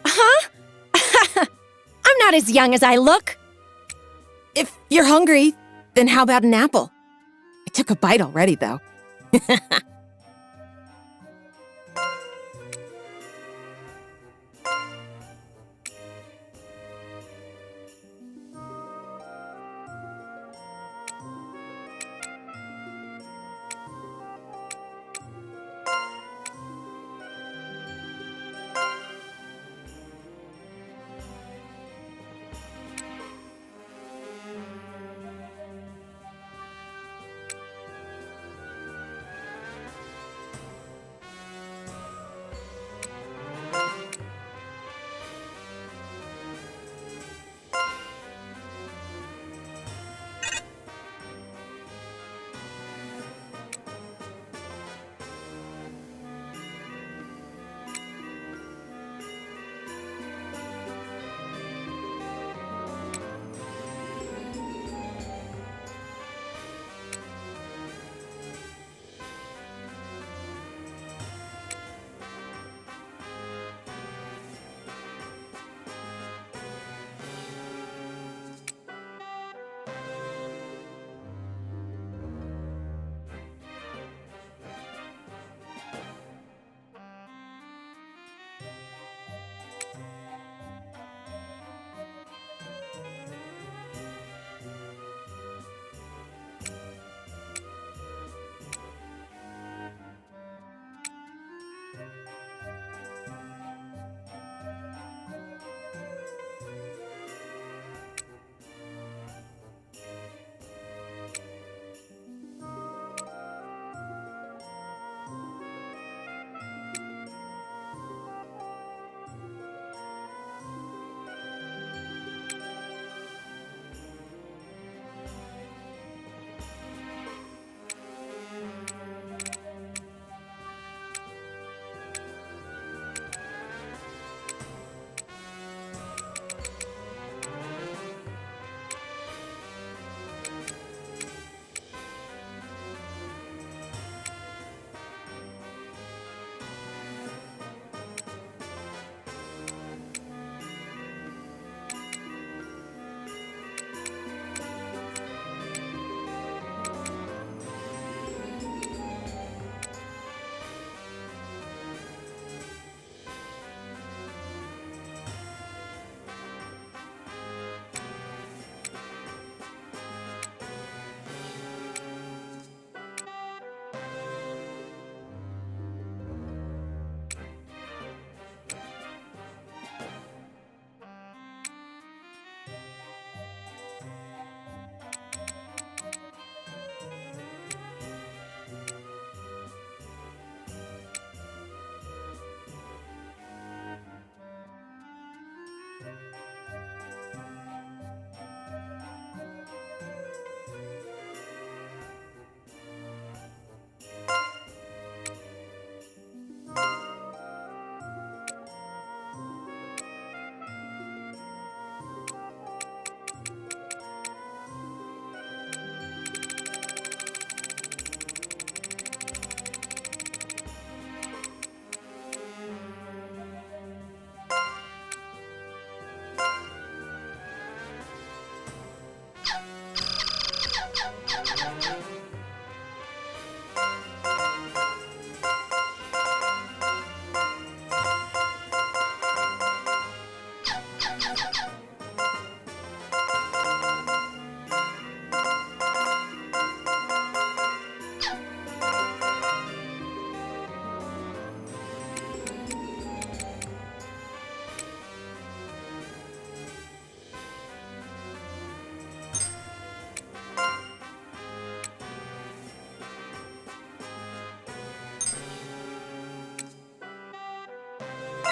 Huh? I'm not as young as I look. If you're hungry, then how about an apple? I took a bite already, though.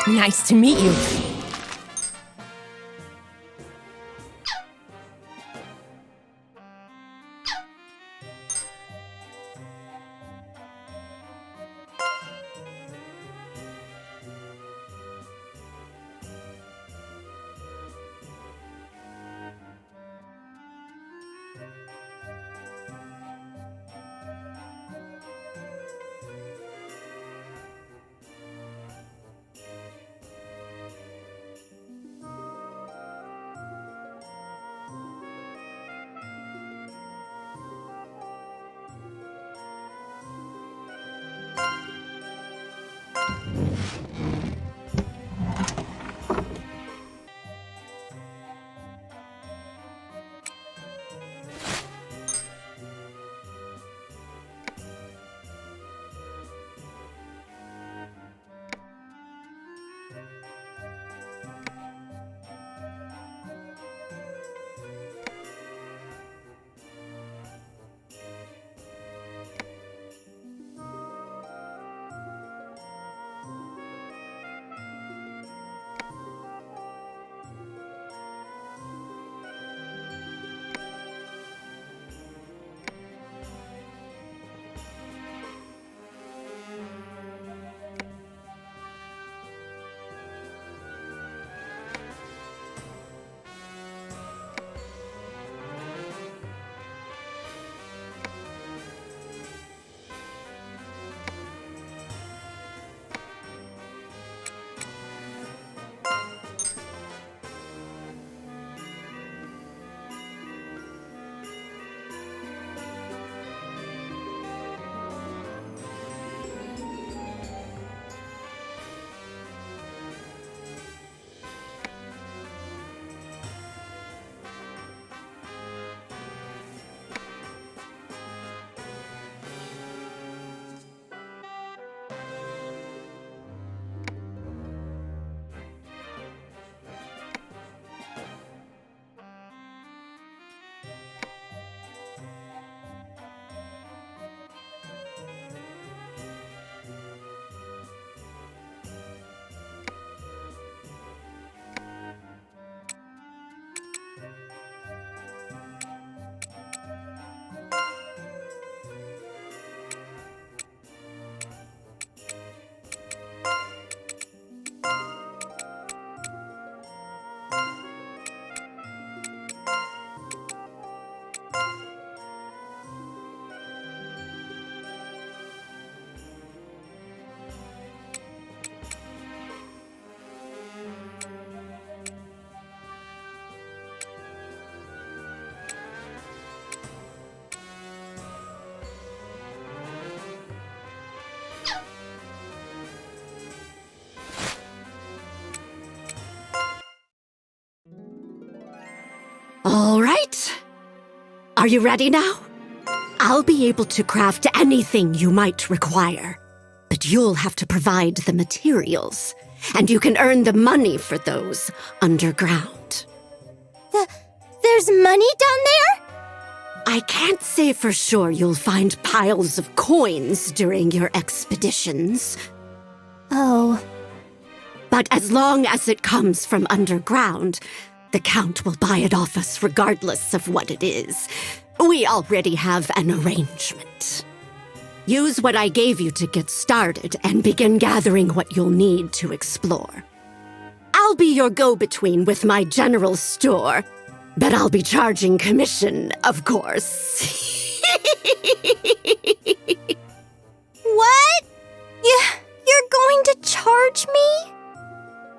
Nice to meet you. All right. Are you ready now? I'll be able to craft anything you might require, but you'll have to provide the materials, and you can earn the money for those underground. There's money down there? I can't say for sure you'll find piles of coins during your expeditions, Oh. but as long as it comes from underground, the Count will buy it off us regardless of what it is. We already have an arrangement. Use what I gave you to get started and begin gathering what you'll need to explore. I'll be your go-between with my general store, but I'll be charging commission, of course. What? You're going to charge me?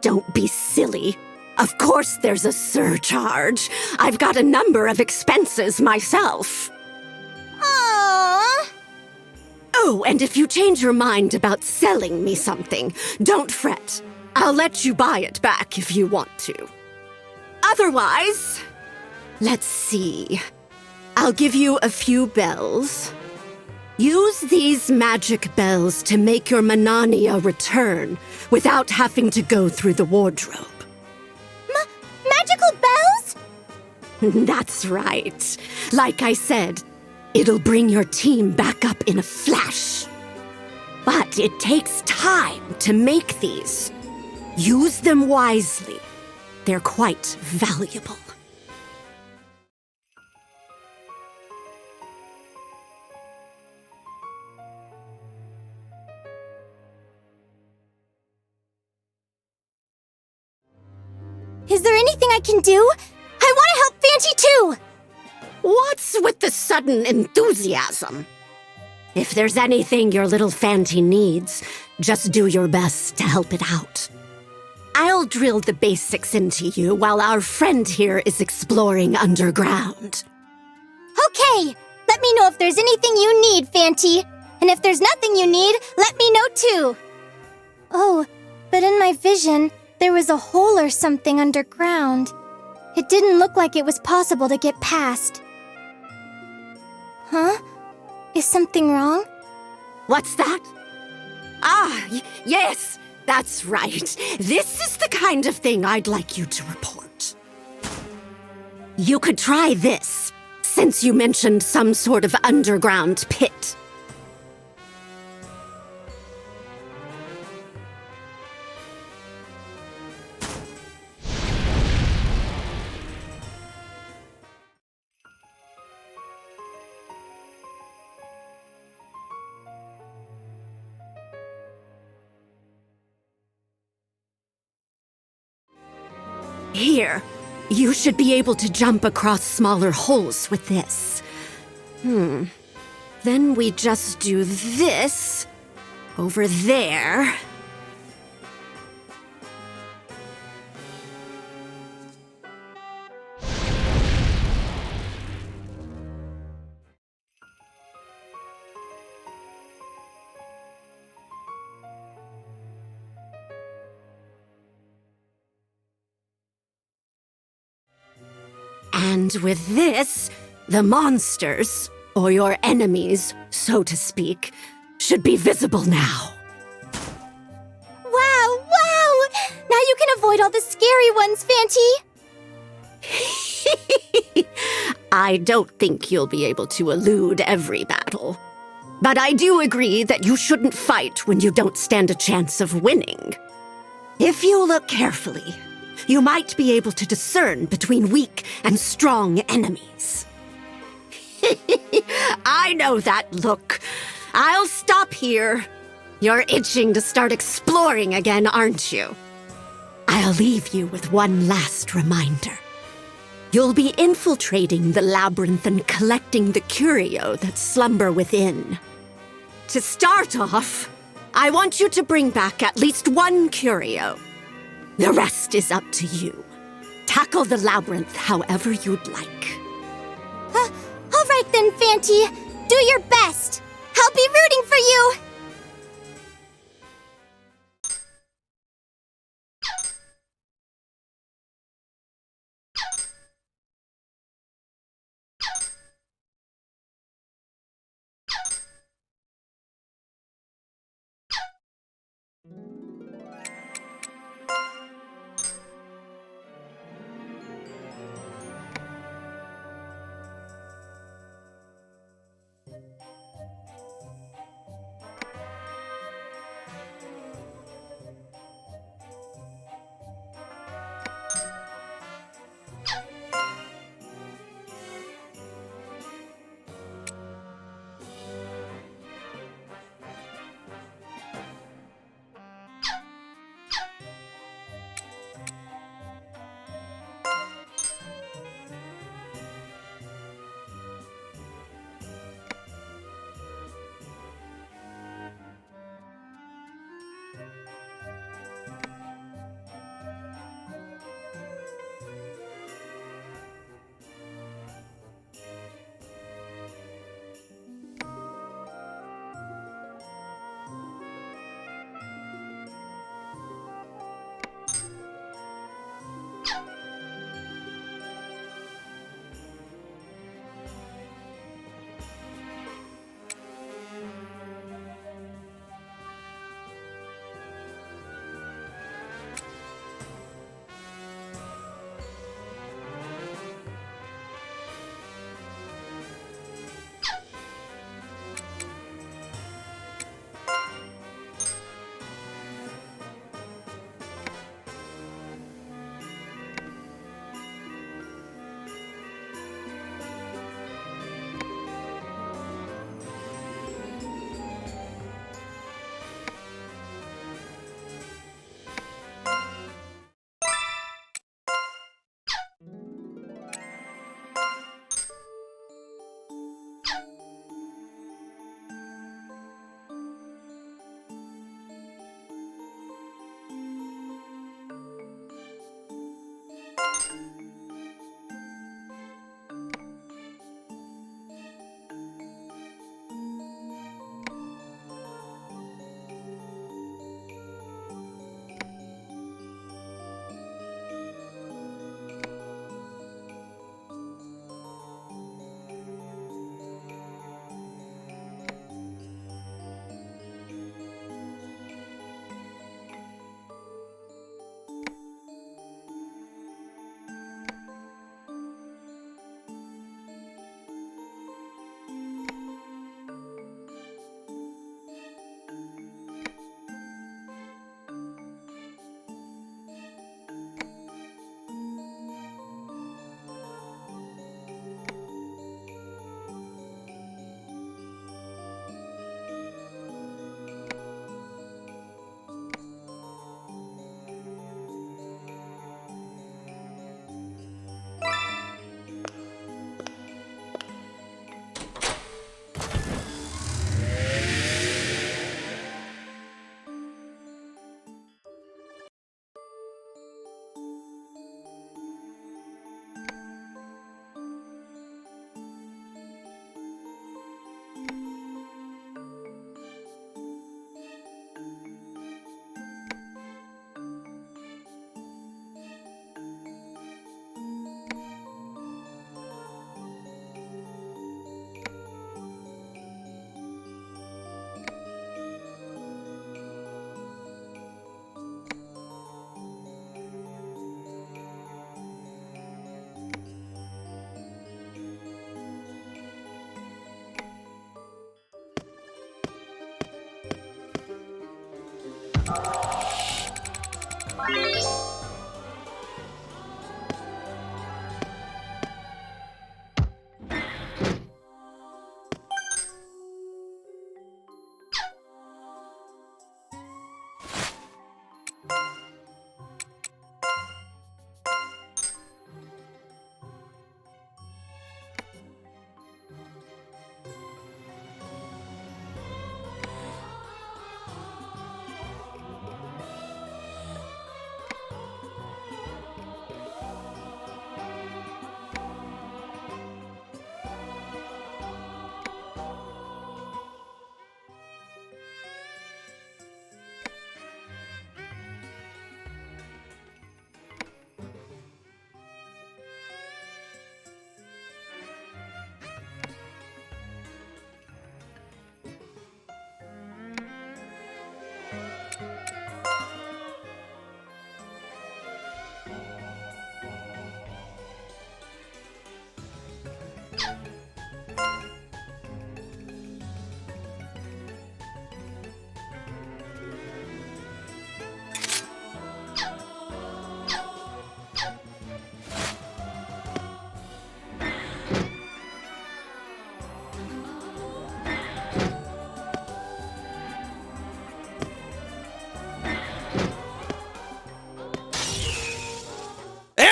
Don't be silly. Of course there's a surcharge. I've got a number of expenses myself. Aww. Oh, and if you change your mind about selling me something, don't fret. I'll let you buy it back if you want to. Otherwise, let's see. I'll give you a few bells. Use these magic bells to make your Manania return without having to go through the wardrobe. Magical bells? That's right. Like I said, it'll bring your team back up in a flash. But it takes time to make these. Use them wisely. They're quite valuable. Is there anything I can do? I want to help Fanty too! What's with the sudden enthusiasm? If there's anything your little Fanty needs, just do your best to help it out. I'll drill the basics into you while our friend here is exploring underground. Okay, let me know if there's anything you need, Fanty. And if there's nothing you need, let me know too. Oh, but in my vision, there was a hole or something underground. It didn't look like it was possible to get past. Huh? Is something wrong? What's that? Yes, that's right. This is the kind of thing I'd like you to report. You could try this, since you mentioned some sort of underground pit. Here, you should be able to jump across smaller holes with this. Then we just do this over there. And with this, the monsters, or your enemies, so to speak, should be visible now. Wow! Now you can avoid all the scary ones, Fanty! I don't think you'll be able to elude every battle. But I do agree that you shouldn't fight when you don't stand a chance of winning. If you look carefully, you might be able to discern between weak and strong enemies. I know that look. I'll stop here. You're itching to start exploring again, aren't you? I'll leave you with one last reminder. You'll be infiltrating the labyrinth and collecting the curio that slumber within. To start off, I want you to bring back at least one curio. The rest is up to you. Tackle the labyrinth however you'd like. All right then, Fanty. Do your best. I'll be rooting for you.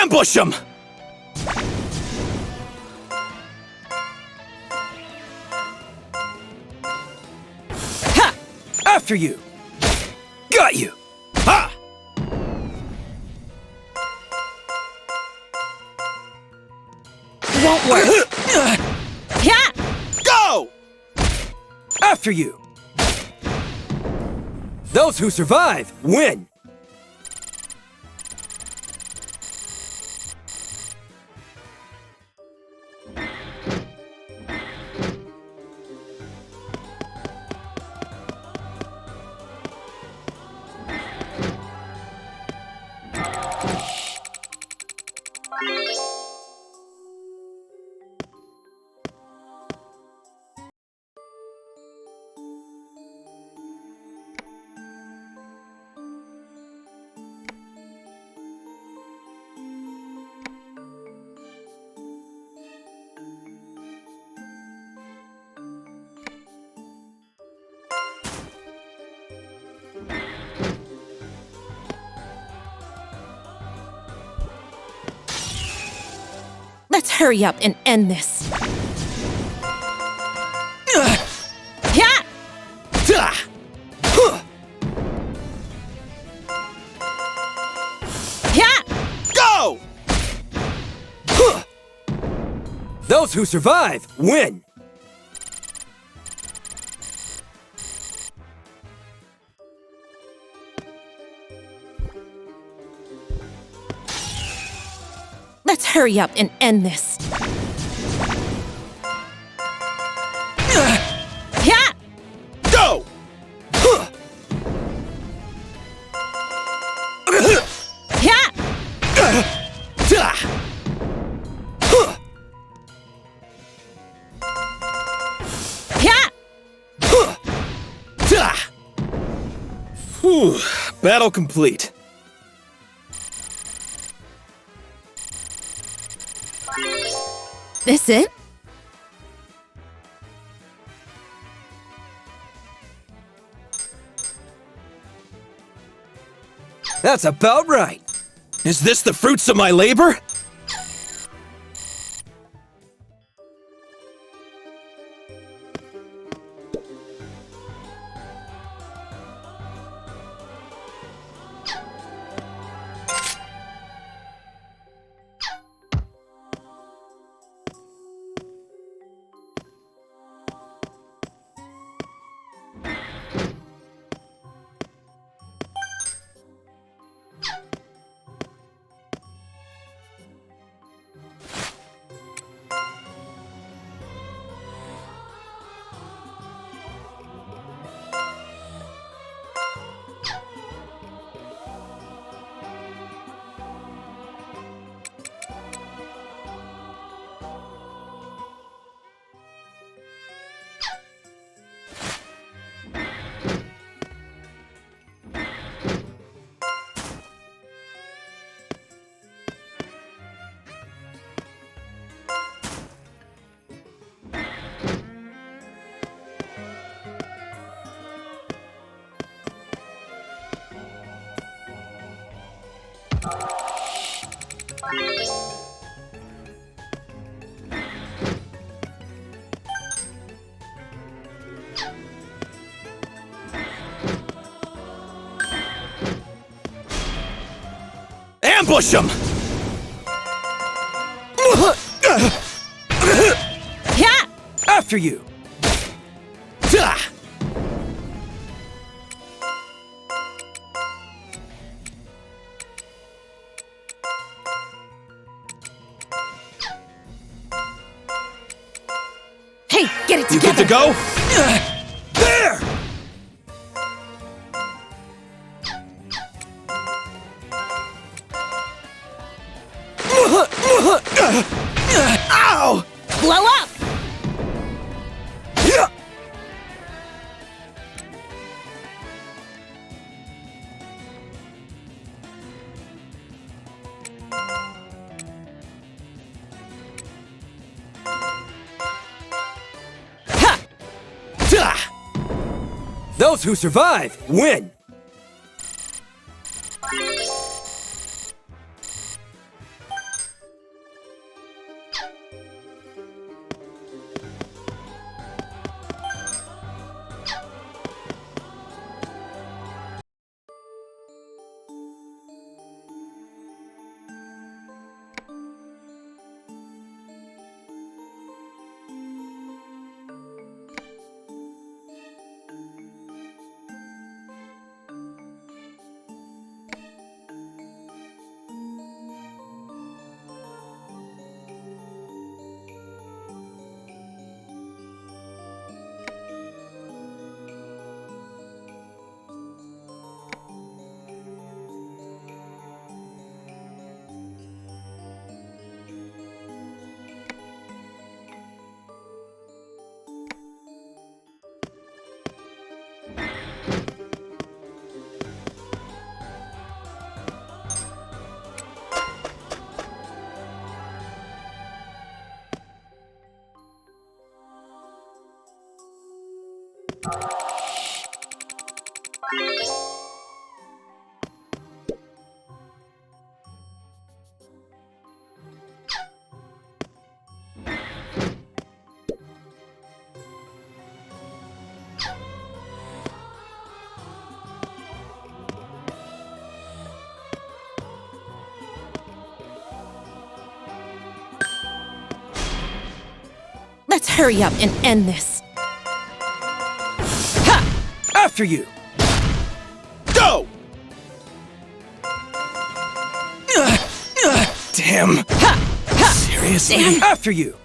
Ambush him! Ha! After you! Got you! Ha! Won't work. Yeah! Go! After you! Those who survive win! Let's hurry up and end this. Yeah! Ta! Huh! Yeah! Go! Huh! Those who survive win! Let's hurry up and end this. Yeah! Go! Huh! Yeah! Ta! Huh! Yeah! Huh! Ta! Whew. Battle complete. This it? That's about right! Is this the fruits of my labor? Ambush him! Yeah! After you! Hey, get it You together! good to go? There! Ow! Blow up! Yeah! Those who survive win! Let's hurry up and end this. After you! Go! Damn. Seriously? Damn. After you!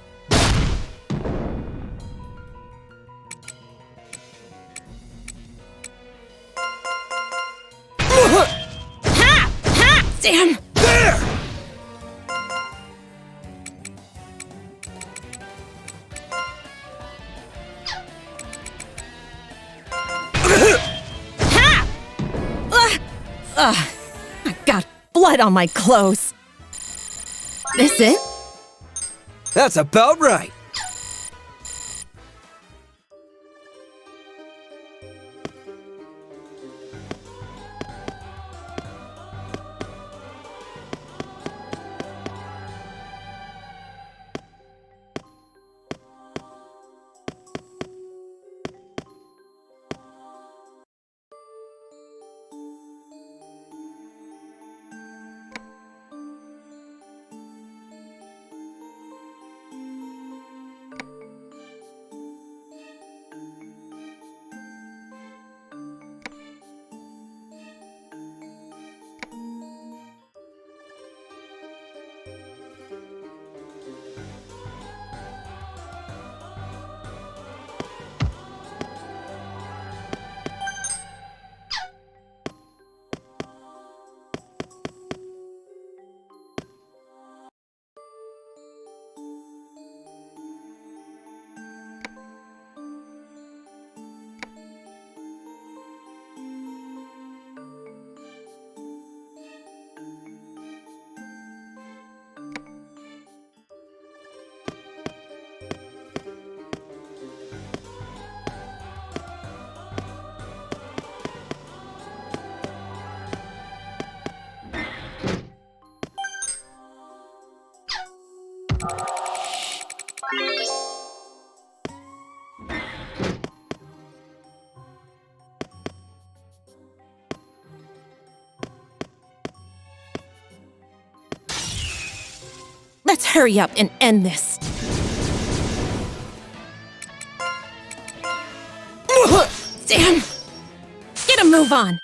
Ha! Ha! Damn! There! Ha! I got blood on my clothes. This it? That's about right! Let's hurry up and end this. Damn! Get a move on!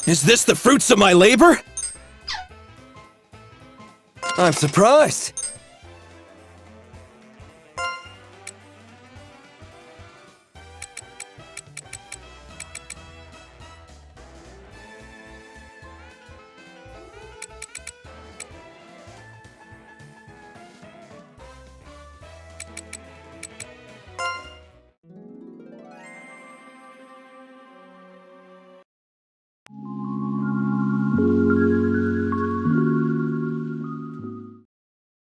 Is this the fruits of my labor? I'm surprised.